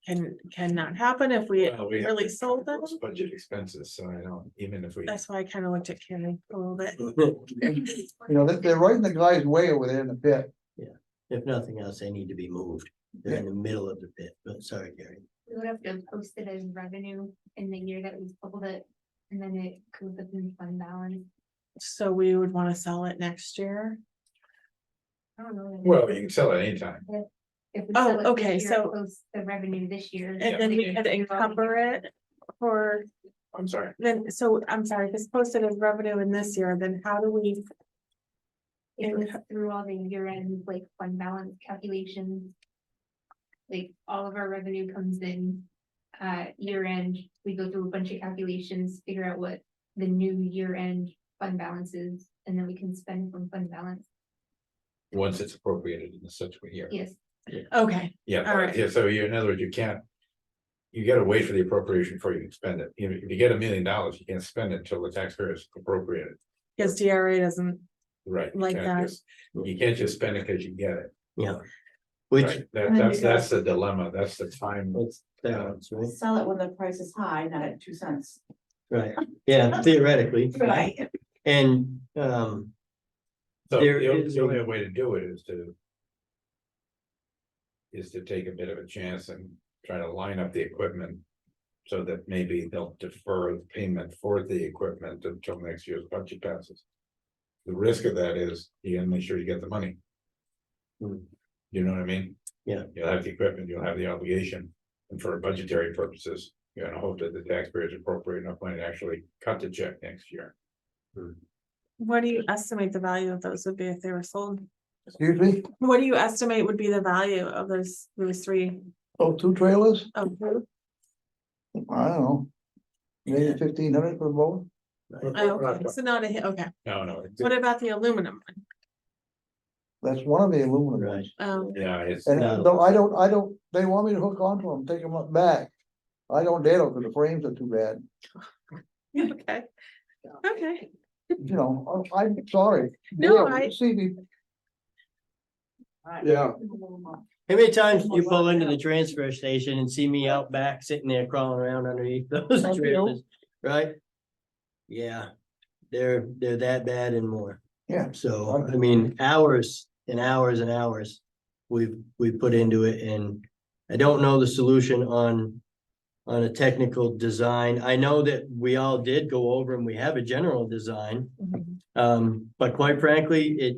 Can that happen if we Well, we have really sold them? Budget expenses, so I don't, even if we. That's why I kind of looked at Carrie a little bit. You know, they're right in the guy's way over there in the pit. If nothing else, they need to be moved. They're in the middle of the pit, but sorry, Gary. We would have to post it as revenue in the year that we sold it, and then it goes up in fund balance. So we would want to sell it next year. I don't know. Well, you can sell it anytime. If we Oh, sell it this okay, year, so- it posts the revenue this year. And then we could encumber it for, I'm sorry. then, so I'm sorry, if it's posted as revenue in this year, then how do we? It goes through all the year-end, like, fund balance calculations. Like, all of our revenue comes in, year-end, we go through a bunch of calculations, figure out what the new year-end fund balance is, and then we can spend from fund balance. Once it's appropriated in the subsequent year. Yes, Okay, Yeah, All right. yeah, so you, in other words, you can't. You gotta wait for the appropriation before you can spend it. If you get $1 million, you can't spend it until the taxpayer is appropriated. because DRA doesn't, Right. you Like can't that. You can't just spend it because you get it. Yeah. Which, Right, that's the dilemma, that's the time. that's, that's right, Sell it when the price is high, not at 2 cents. right, yeah, theoretically. Right. And, So There the is the a- only way to do it is to. Is to take a bit of a chance and try to line up the equipment. So that maybe they'll defer the payment for the equipment until next year's budget passes. The risk of that is you gotta make sure you get the money. Hmm. You know what I mean? Yeah. You'll have the equipment, you'll have the obligation, and for budgetary purposes, you're gonna hope that the taxpayers appropriate enough money to actually cut the check next year. what do you estimate the value of those would be if they were sold? Excuse me? What do you estimate would be the value of those 3? Oh, 2 trailers? Oh, I don't know. Maybe 1,500 for both? okay, so not a hit, okay. No, What about the aluminum one? That's one of the aluminum Right. ones. yeah, it's. And No. though I don't, they want me to hook onto them, take them up back. I don't dare because the frames are too bad. Okay. Okay, You know, I'm sorry. No, Yeah, I- See me, Yeah. how many times do you pull into the transfer station and see me out back sitting there crawling around underneath those I do. trailers, right? Yeah, they're that bad and more. yeah, So, I mean, hours and hours and hours we've put into it, and I don't know the solution on a technical design. I know that we all did go over and we have a general design. But quite frankly,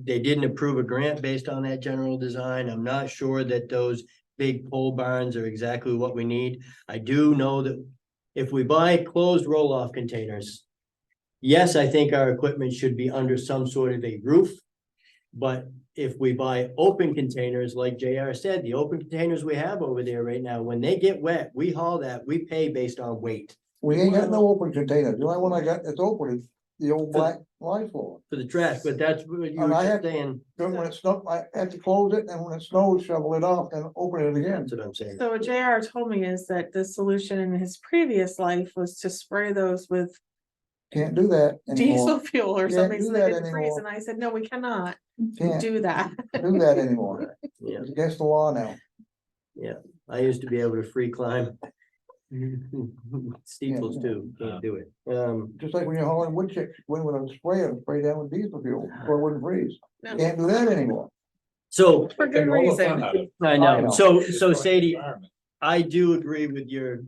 they didn't approve a grant based on that general design. I'm not sure that those big pole barns are exactly what we need. I do know that if we buy closed roll-off containers, yes, I think our equipment should be under some sort of a roof. But if we buy open containers, like JR said, the open containers we have over there right now, when they get wet, we haul that, we pay based on weight. we ain't got no open containers. The only one I got that's open is the old black line floor. For the trash, but that's what you And were I just have- saying, Then when it snow, I have to close it, and when it snows, shovel it off and open it again. that's what I'm saying. so what JR told me is that the solution in his previous life was to spray those with Can't do that diesel anymore. fuel or Can't something do so they that didn't freeze, anymore. and I said, no, we cannot Can't do that. do that anymore. Yeah, It's against the law now. I used to be able to free climb. Steeples too, can't do it. Just like when you're hauling wood chips, when with a sprayer, spray down with diesel fuel, so it wouldn't freeze. No. Can't do that anymore. So, For good reason. I I know, know. so Sadie, I do agree with your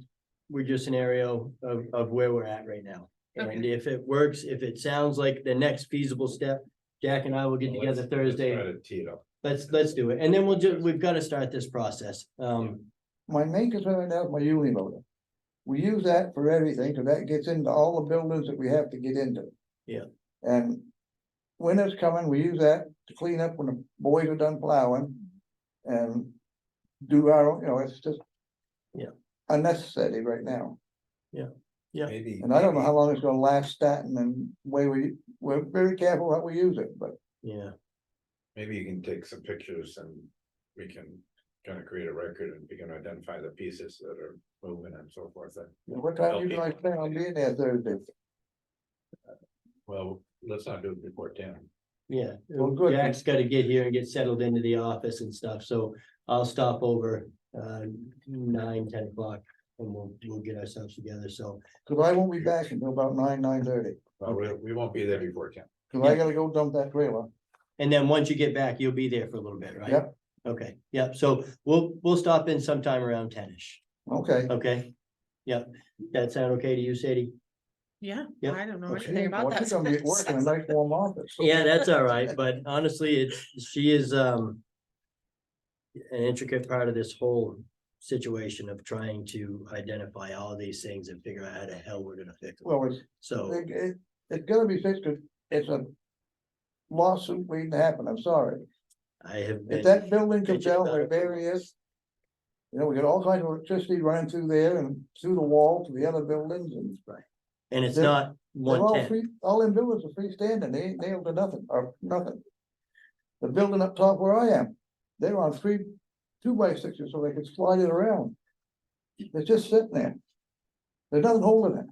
scenario of where we're at right now. And if it works, if it sounds like the next feasible step, Jack and I will get together Thursday. Try to tee it up. Let's do it. And then we've got to start this process. My main concern right now is my uniloader. We use that for everything, cause that gets into all the buildings that we have to get into. Yeah. And winter's coming, we use that to clean up when the boys are done plowing. And do our, you know, it's just. Yeah. Unnecessary right now, Maybe. and I don't know how long it's gonna last Staten, and we're very careful how we use it, but. Yeah, Maybe you can take some pictures and we can kind of create a record and we can identify the pieces that are moving and so forth. What time you guys plan on being there Thursday? Well, let's not do it before 10. Yeah, Well, good. Jack's gotta get here and get settled into the office and stuff, so I'll stop over 9, 10 o'clock. And we'll get ourselves together, so. Cause I won't be back until about 9:30, We won't be there before 10. cause I gotta go dump that trailer. And then once you get back, you'll be there for a little bit, right? Yep. Okay, yep, so we'll stop in sometime around 10-ish, Okay. okay? Yep, that sound okay to you, Sadie? Yeah, Yep. I don't know Well, she anything ain't- about well, that. she's gonna be at work in a nice warm office. Yeah, that's all right, but honestly, she is an intricate part of this whole situation of trying to identify all these things and figure out how the hell we're gonna fix them. Well, So, it's gonna be fixed, 'cause it's a lawsuit waiting to happen, I'm sorry. I have If been, that building comes bitching down about where it. Barry is. You know, we got all kinds of electricity running through there and through the wall to the other buildings and. and it's They're- not They're all 110. free, all them buildings are freestanding, they ain't nailed to nothing, or nothing. The building up top where I am, they're on 3 2x6s so they can slide it around. It's just sitting there. There's nothing holding it.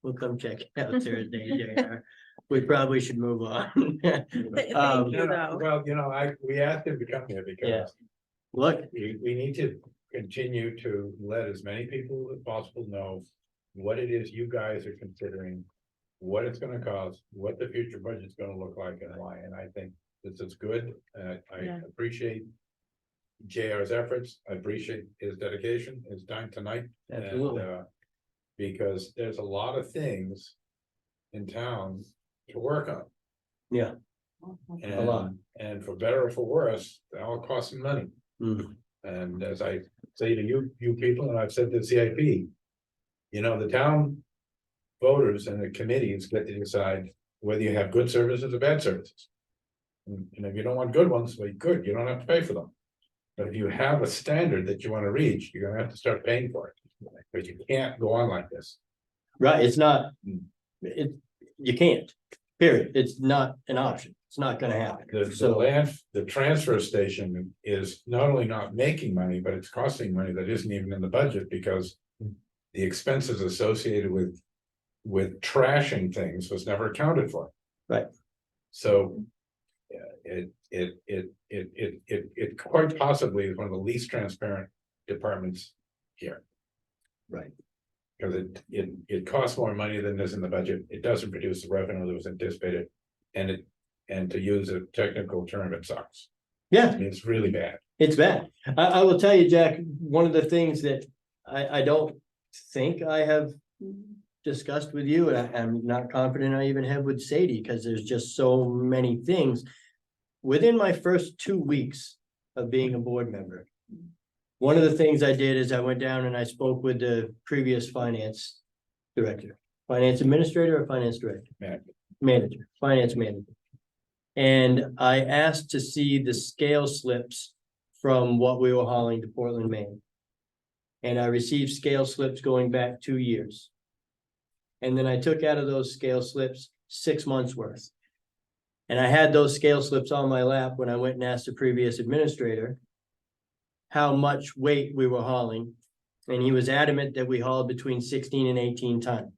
We'll come check it out Thursday, JR. We probably should move on. Thank Um, you, though. Well, we asked him to come here Yeah. because Look, we need to continue to let as many people as possible know what it is you guys are considering, what it's gonna cost, what the future budget's gonna look like and why. And I think this is good. I Yeah. appreciate JR's efforts. I appreciate his dedication, his time tonight. Absolutely. And, because there's a lot of things in town to work on. Yeah. A lot. And for better or for worse, they all cost some money. mm, And as I say to you people, and I've said to CIP, the town voters and the committees get to decide whether you have good services or bad services. And if you don't want good ones, well, good, you don't have to pay for them. But if you have a standard that you want to reach, you're gonna have to start paying for it. But you can't go on like this. right, it's not, you can't, period. It's not an option. It's not gonna happen. The transfer station is not only not making money, but it's costing money that isn't even in the budget because the expenses associated with trashing things was never accounted for. Right. So it quite possibly is one of the least transparent departments here. Right. Because it costs more money than is in the budget. It doesn't produce the revenue that was anticipated. And to use a technical term, it sucks. Yeah, I mean, it's really bad. it's bad. I will tell you, Jack, one of the things that I don't think I have discussed with you, and I'm not confident I even have with Sadie, because there's just so many things. Within my first 2 weeks of being a board member, one of the things I did is I went down and I spoke with the previous finance director, finance administrator or finance director? Manager, finance manager. And I asked to see the scale slips from what we were hauling to Portland, Maine. And I received scale slips going back 2 years. And then I took out of those scale slips 6 months worth. And I had those scale slips on my lap when I went and asked the previous administrator how much weight we were hauling. And he was adamant that we hauled between 16 and 18 ton.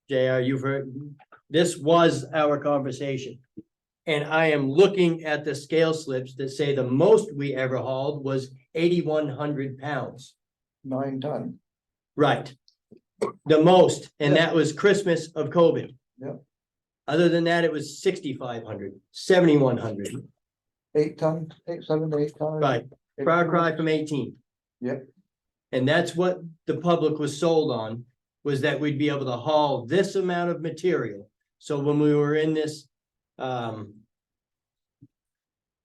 JR, you've heard, this was our conversation. And I am looking at the scale slips that say the most we ever hauled was 8,100 pounds. 9 ton. Right. The most, and that was Christmas of COVID. Yep. Other than that, it was 6,500, 7,100. 8 ton, 7 to 8 ton. Right, far cry from 18. Yep. And that's what the public was sold on, was that we'd be able to haul this amount of material. So when we were in this,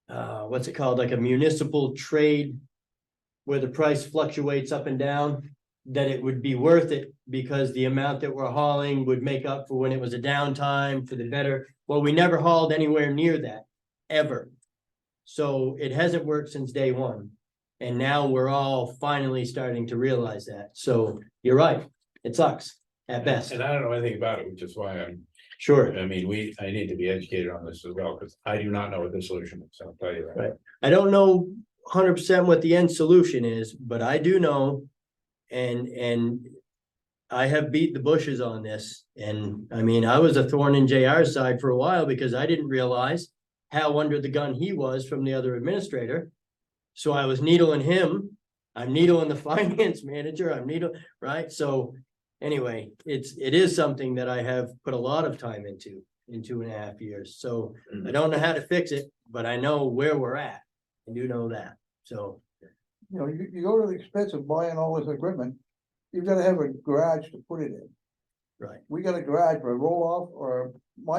what's it called, like a municipal trade, where the price fluctuates up and down, that it would be worth it because the amount that we're hauling would make up for when it was a downtime for the better. Well, we never hauled anywhere near that, ever. So it hasn't worked since day one. And now we're all finally starting to realize that. So you're right, it sucks at best. And I don't know anything about it, which is why Sure. I need to be educated on this as well, because I do not know what the solution is, I'll tell you that. Right. I don't know 100% what the end solution is, but I do know, and I have beat the bushes on this, and I mean, I was a thorn in JR's side for a while because I didn't realize how under the gun he was from the other administrator. So I was needling him, I'm needling the finance manager, right? So anyway, it is something that I have put a lot of time into in 2.5 years. So I don't know how to fix it, but I know where we're at. I do know that, so. You know, you go to the expense of buying all this equipment, you've gotta have a garage to put it in. Right. We got a garage for a roll-off, or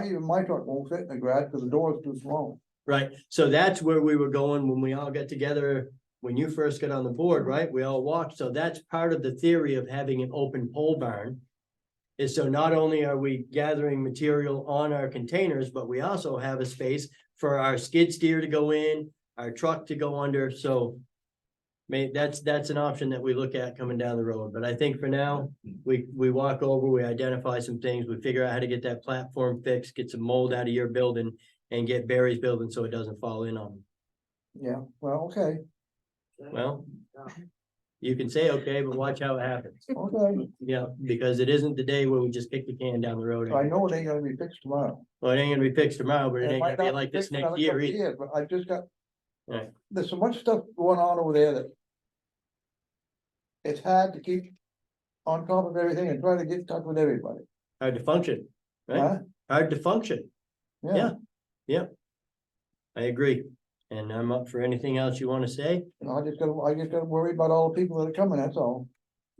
even my truck won't fit in the garage because the door's too small. Right, so that's where we were going when we all got together, when you first got on the board, right? We all walked, so that's part of the theory of having an open pole barn. Is so not only are we gathering material on our containers, but we also have a space for our skid steer to go in, our truck to go under, so. That's an option that we look at coming down the road, but I think for now, we walk over, we identify some things, we figure out how to get that platform fixed, get some mold out of your building. And get Barry's building so it doesn't fall in on them. Yeah, well, okay, Well, you can say okay, but watch how it happens. okay, Yeah, because it isn't the day where we just kick the can down the road. I know it ain't gonna be fixed tomorrow. Well, it ain't gonna be fixed tomorrow, but it ain't might gonna be not like this fixed next another year couple either. years, But I've just got, Right. there's so much stuff going on over there that. It's hard to keep on top of everything and try to get in touch with everybody. Hard to function, right? Huh? Hard to function. Yeah, I agree. And I'm up for anything else you wanna say? I just gotta worry about all the people that are coming, that's all.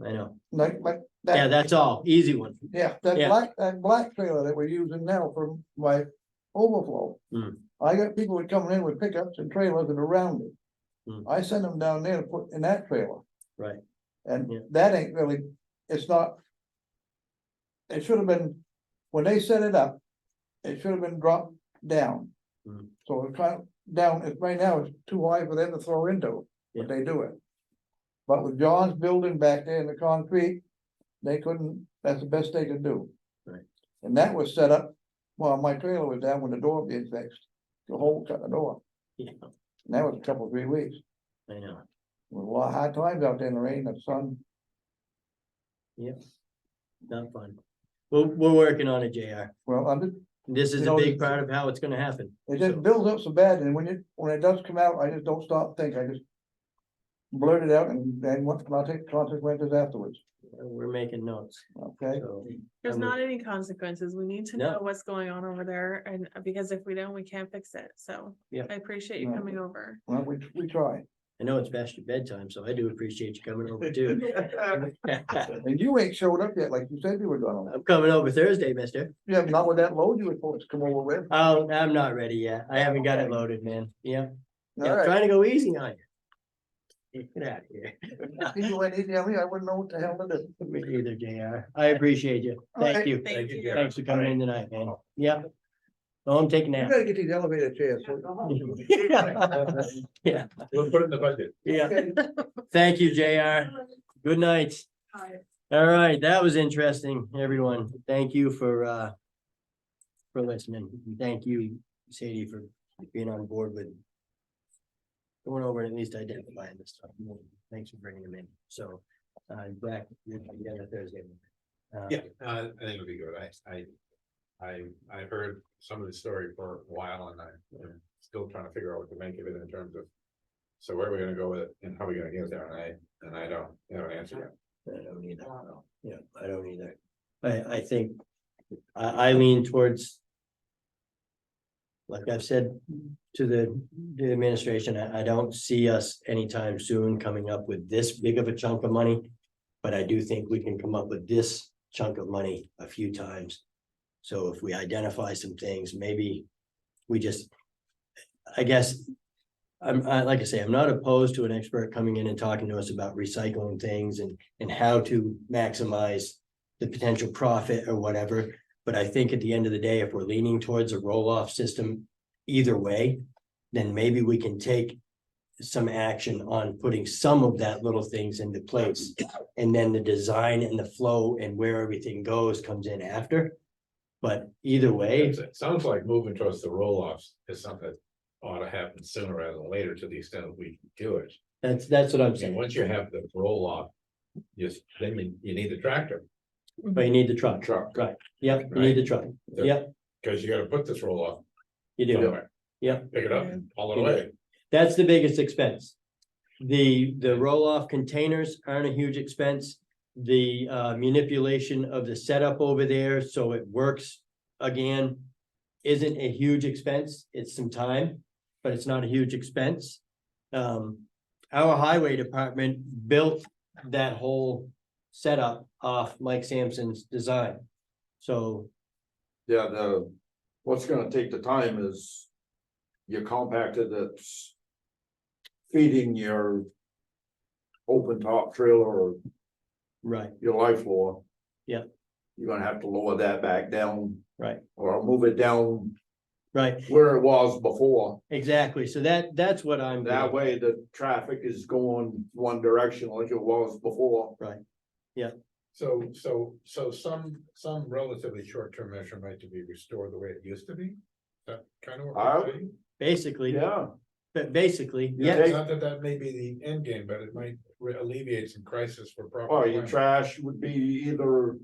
I know. Like, Yeah, that's all. Easy one. Yeah, Yeah. that black trailer that we're using now for my overflow. Hmm. I got people that coming in with pickups and trailers that are rounded. Hmm. I send them down there to put in that trailer, Right. and Yeah. that ain't really, it's not. It should have been, when they set it up, it should have been dropped down. Hmm. So it's kind of down, it's right now, it's too high for them to throw into, but they do it. But with John's building back there in the concrete, they couldn't, that's the best they could do. Right. And that was set up while my trailer was down with the door being fixed, the hole cut the door, Yeah, and that was a couple, 3 weeks. I know. With a lot of hard times out there in the rain and sun. Yep. Not fun. We're working on it, JR. Well, I'm just, This is You a know, big it's- part of how it's gonna happen. it just builds up so bad, and when it does come out, I just don't stop and think, I just. Blurt it out and then I'll take consequences afterwards, We're making notes, okay? so. There's I'm- not any consequences. We need to No. know what's going on over there, and because if we don't, we can't fix it, so. Yeah. I appreciate you No. coming over. Well, we try, I know it's past your bedtime, so I do appreciate you coming over too. and you ain't showed up yet, like you said you were gonna. I'm coming over Thursday, mister. Yeah, not with that load you were supposed to come over with. Oh, I'm not ready yet. I haven't got it loaded, man. Yeah, yeah, All right. trying to go easy on you. Get out of here. People ain't email me, I wouldn't know what the hell to do. Me either, JR. I appreciate you. All Thank right. you. Thank you. Thanks for coming in tonight, man. Yeah. Oh, I'm taking You that. gotta get these elevator chairs. Yeah, We'll put it in the budget. yeah. Thank you, JR. Good night. All right, that was interesting, everyone. Thank you for listening. Thank you, Sadie, for being on board with going over and at least identifying this stuff. Thanks for bringing them in. So, back together Thursday. Yeah, I think it'll be good. I heard some of the story for a while and I'm still trying to figure out what to make of it in terms of. So where are we gonna go with it and how are we gonna get there? And I don't have an answer yet. I don't either. Yeah, I don't either. I think I lean towards. Like I've said to the administration, I don't see us anytime soon coming up with this big of a chunk of money. But I do think we can come up with this chunk of money a few times. So if we identify some things, maybe we just, I guess. Like I say, I'm not opposed to an expert coming in and talking to us about recycling things and how to maximize the potential profit or whatever. But I think at the end of the day, if we're leaning towards a roll-off system either way, then maybe we can take some action on putting some of that little things into place. And then the design and the flow and where everything goes comes in after. But either way, It sounds like moving towards the roll-offs is something that ought to happen sooner rather than later to the extent that we can do it. that's what I'm And saying. once you have the roll-off, then you need the tractor. But you need the truck. Truck. Right, yep, you need the truck, yep, Cause you gotta put this roll off you do, somewhere. Yep. Pick it up and haul it You do. away. That's the biggest expense. The roll-off containers aren't a huge expense. The manipulation of the setup over there, so it works again, isn't a huge expense. It's some time, but it's not a huge expense. Our highway department built that whole setup off Mike Sampson's design. So, Yeah, what's gonna take the time is your compactor that's feeding your open top trailer or right, your life floor. Yeah. You're gonna have to lower that back down. Right. Or move it down right, where it was before. exactly. So that's what I'm. That way the traffic is going one direction like it was before. So some relatively short-term measure might to be restored the way it used to be? Is that kind of what we're saying? Basically, Yeah. but basically, Yeah, yes, not that that may be the end game, but it might alleviate some crisis for proper. Or your planning. trash would be either.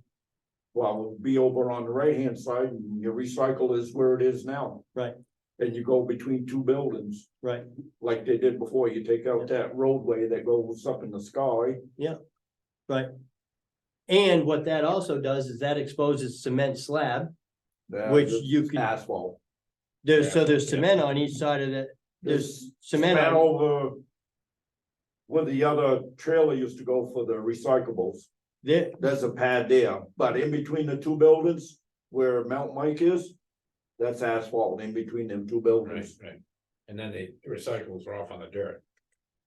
Well, would be over on the right-hand side and your recycle is where it is now. Right. And you go between two buildings. right, Like they did before, you take out that roadway that goes up in the sky. right. And what that also does is that exposes cement slab, which That's you can, asphalt. there's Yeah. cement on each side of the, there's cement Cement on, over. Where the other trailer used to go for the recyclables, there, there's a pad there, but in between the two buildings where Mount Mike is. That's asphalt in between them two Right, buildings. right. And then the recyclables are off on the dirt.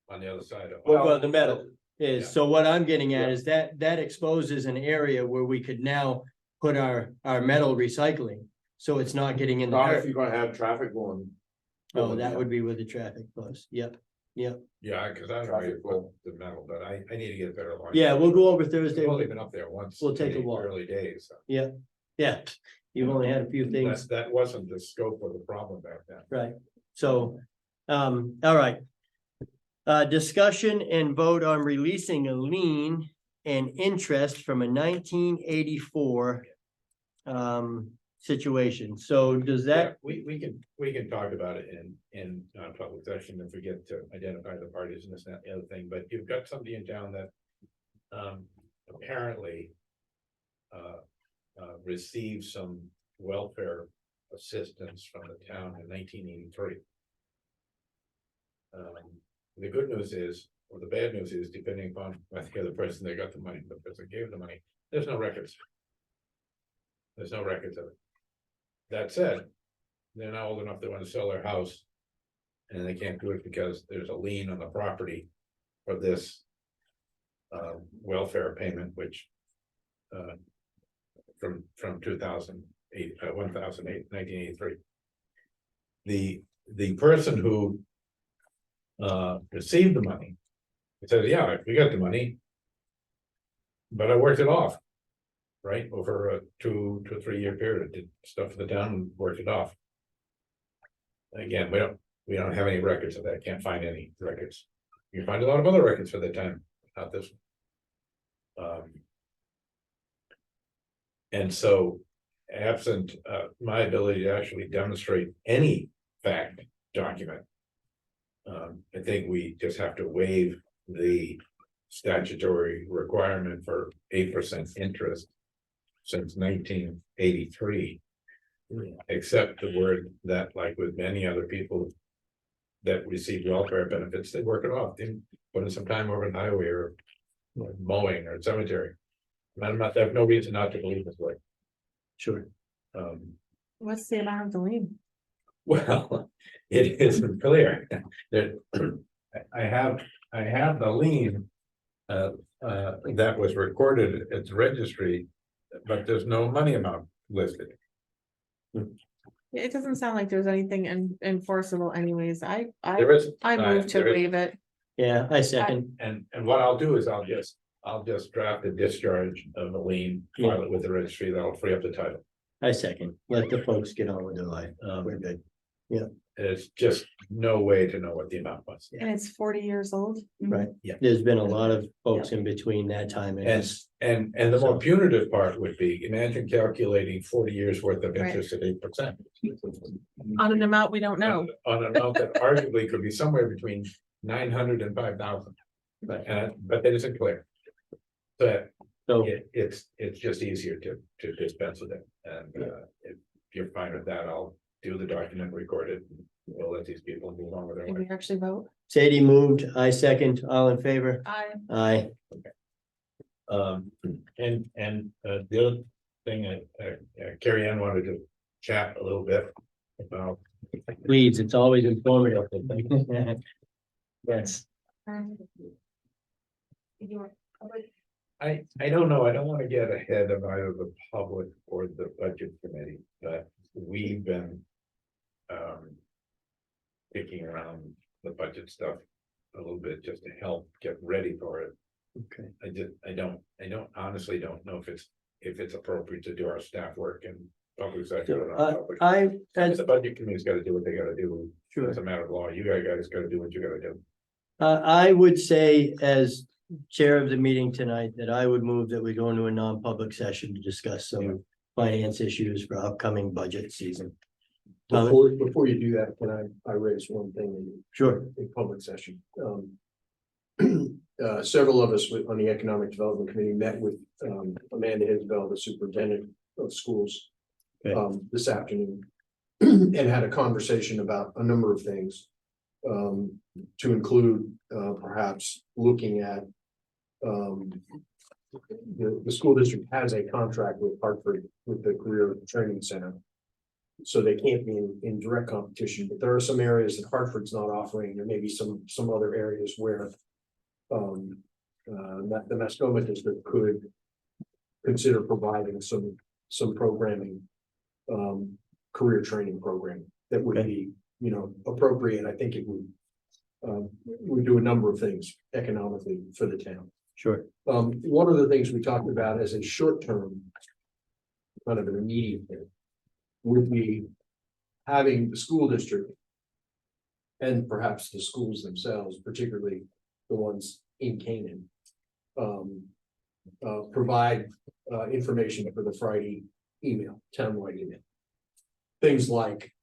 On the other side of. well, the metal is, Yeah. so what I'm getting at Yeah. is that exposes an area where we could now put our metal recycling. So it's not getting in the Not if dirt. you're gonna have traffic going. Oh, that would be where the traffic goes, yep, Yeah, cause I don't know where you Traffic put the metal, but I need to get a better line. yeah, we'll go over Thursday. I've only been up there once. We'll take in a the walk. Early days. So Yeah, you've only had a few things. that wasn't the scope of the problem back then. Right, so, all right. Discussion and vote on releasing a lien and interest from a 1984 situation. So does that, Yeah, we can talk about it in public session if we get to identify the parties and this, and that, the other thing, but you've got somebody in town that. Apparently. Received some welfare assistance from the town in 1983. The good news is, or the bad news is, depending upon the other person that got the money, the person gave the money, there's no records. There's no records of it. That said, they're now old enough, they want to sell their house. And they can't do it because there's a lien on the property for this. Welfare payment, which. From 2008, 1983. The person who. Received the money. Said, yeah, we got the money. But I worked it off. Right, over a 2 to 3 year period, did stuff for the town and worked it off. Again, we don't have any records of that, can't find any records. You can find a lot of other records for that time, not this one. And so, absent my ability to actually demonstrate any fact document. I think we just have to waive the statutory requirement for 8% interest since 1983. Except the word that, like with many other people that receive welfare benefits, they work it off, they put in some time over the highway or mowing or cemetery. And I have no reason not to believe this way. sure, What's the amount of the lien? Well, it isn't clear. There, I have the lien. That was recorded at the registry, but there's no money amount listed. It doesn't sound like there's anything enforceable anyways. There I is. move to there is. waive it. yeah, I second, And what I'll do is I'll just draft a discharge of a lien, file it with the registry, that'll free up the title. I second, let the folks get on with their life, we're good. Yeah. There's just no way to know what the amount was. And it's 40 years old. Right. Yeah. There's been a lot of folks in between that time. And it's- And the more So- punitive part would be, imagine calculating 40 years worth of Right. interest at 8%. On an amount we don't know. On an amount that arguably could be somewhere between 900 and 5,000. Right. But that isn't clear. But So, it's just easier to dispense with it, and if you're fine with that, I'll do the document, record it. We'll let these people move on with their Did life. we actually vote? Sadie moved, I second, all in favor? Aye. The other thing, Carrie Ann wanted to chat a little bit about. Please, it's always informative. Yes. I don't know, I don't want to get ahead of either the public or the budget committee, but we've been. Kicking around the budget stuff a little bit just to help get ready for it. Okay. I honestly don't know if it's appropriate to do our staff work and public sector. So, or non-public. as The budget committee's gotta do what they gotta do. Sure. It's a matter of law. You guys gotta do what you gotta do. I would say as chair of the meeting tonight, that I would move that we go into a non-public session to discuss some finance issues for upcoming budget season. Before you do that, can I raise one thing Sure. in public session? Several of us on the Economic Development Committee met with Amanda Isbell, the superintendent of schools. Okay. This afternoon, and had a conversation about a number of things. To include perhaps looking at the school district has a contract with Hartford with the Career Training Center. So they can't be in direct competition, but there are some areas that Hartford's not offering. There may be some other areas where the Mascoma district could consider providing some programming, career training program that would be, appropriate. I think it would do a number of things economically for the town. Sure. One of the things we talked about as a short-term, kind of an immediate thing, would be having the school district and perhaps the schools themselves, particularly the ones in Canaan, provide information for the Friday email, townwide email. Things like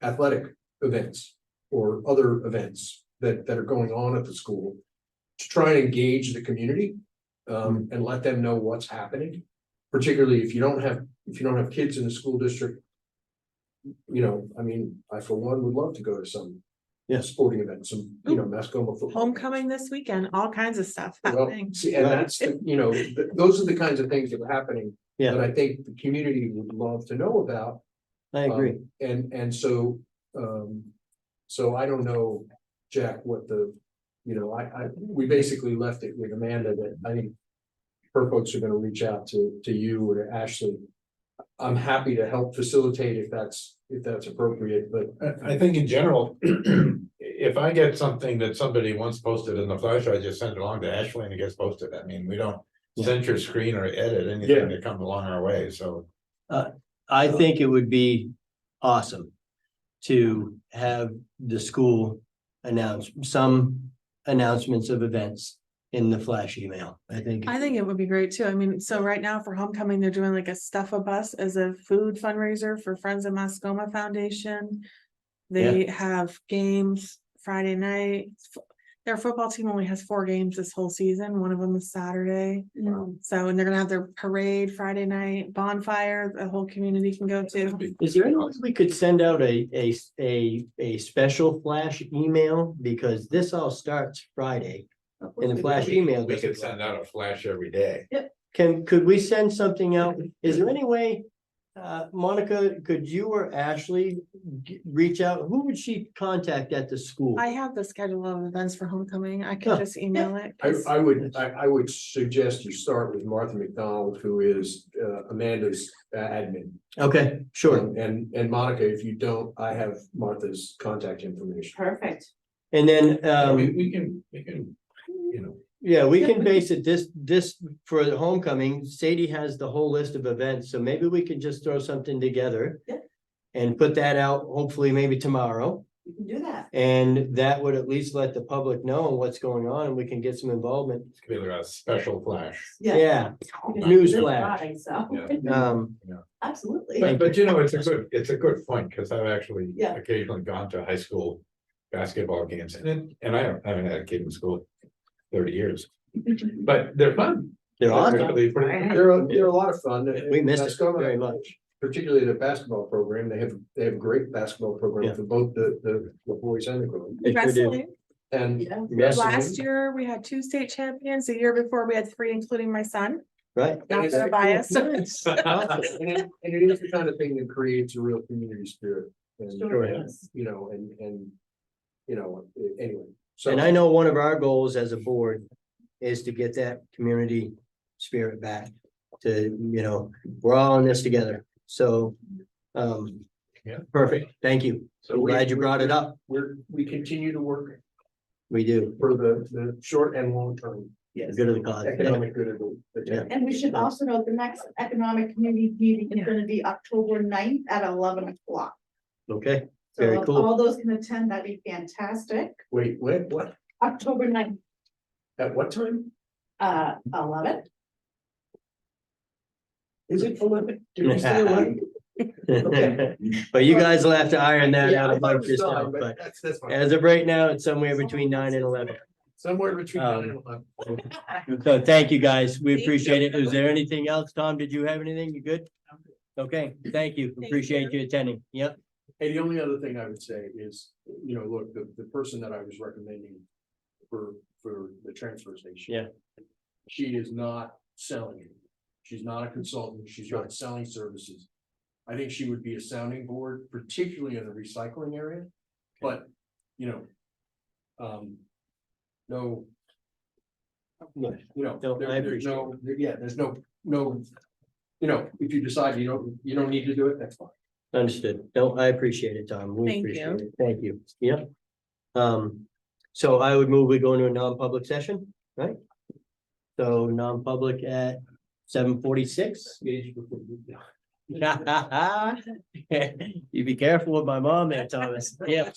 athletic events or other events that are going on at the school to try and engage the community and let them know what's happening. Particularly if you don't have kids in the school district. I for one would love to go to some sporting events, some, Mascoma football. Homecoming this weekend, all kinds of stuff Well, happening. see, and that's, those are the kinds of things that are happening. Yeah. That I think the community would love to know about. I agree. And so I don't know, Jack, what we basically left it with Amanda that I think her folks are gonna reach out to you or to Ashley. I'm happy to help facilitate if that's appropriate, but I think in general, if I get something that somebody once posted in the flash, I just send it along to Ashley and it gets posted. I mean, we don't censor screen or edit anything that comes along our way, so. I think it would be awesome to have the school announce some announcements of events in the flash email. I think it would be great too. I mean, so right now for homecoming, they're doing like a Stuff-A-Bus as a food fundraiser for Friends of Mascoma Foundation. They have games Friday night. Their football team only has 4 games this whole season. One of them is Saturday. So, and they're gonna have their parade Friday night, bonfire, the whole community can go to. Is there any way we could send out a special flash email? Because this all starts Friday. In the flash email. We could send out a flash every day. Could we send something out? Is there any way, Monica, could you or Ashley reach out? Who would she contact at the school? I have the schedule of events for homecoming. I could just email it. I would suggest you start with Martha McDonald, who is Amanda's admin. Okay, sure. And Monica, if you don't, I have Martha's contact information. Perfect. And then, We can, yeah, we can base it this for the homecoming. Sadie has the whole list of events, so maybe we can just throw something together. and put that out hopefully maybe tomorrow. You can do that. And that would at least let the public know what's going on and we can get some involvement. It's gonna be like a special flash. Yeah, Because news it's flash. Friday, So, absolutely. But you know, it's a good point, because I've actually Yeah. occasionally gone to high school basketball games, and haven't had a kid in school 30 years. But they're fun. They're awesome. Actually pretty- They're a lot of fun. We missed it Mascoma, very much. Particularly the basketball program, they have a great basketball program Yeah. for both the boys and the girls. They sure do. Wrestling, And Yeah. Yes. last year we had 2 state champions, the year before we had 3, including my son, Right? not that biased. And it is the kind of thing that creates a real community spirit. And, Sure is. you know, and, you know, anyway. So And I know one of our goals as a board is to get that community spirit back. To, you know, we're all in this together, so. Yeah. Perfect, thank you. So I'm we- glad you brought it up. we continue to work We do. for the short and long term Yes. Good of the cause. economic good of the Yeah. town. And we should also note the next economic community meeting is gonna be October 9th at 11 o'clock. Okay, So very if cool. all those can attend, that'd be fantastic. Wait, what? October 9th, At what time? 11. Is it 11? Did we say 11? Okay. But you guys will have to iron that Yeah, out I thought it amongst was yourself, 9, but that's fine. as of right now, it's somewhere between 9 and 11. Somewhere between 9 and 11. So thank you, guys. We Thank appreciate it. Is there anything else? Tom, did you have anything? You good? Okay, thank you. Thank Appreciate you attending. Yep. Hey, the only other thing I would say is, you know, look, the person that I was recommending for the transfer station. Yeah. She is not selling. She's not a consultant. She's not selling services. I think she would be a sounding board, particularly in the recycling area, but, you know. No. You know, No, I there's no, yeah, there's no, you know, if you decide you don't need to do it, that's fine. Understood. No, I appreciate it, Tom. We Thank appreciate it. Thank you. Yep. So I would move, we go into a non-public session, right? So non-public at 7:46. You be careful with my mom there, Thomas. Yeah.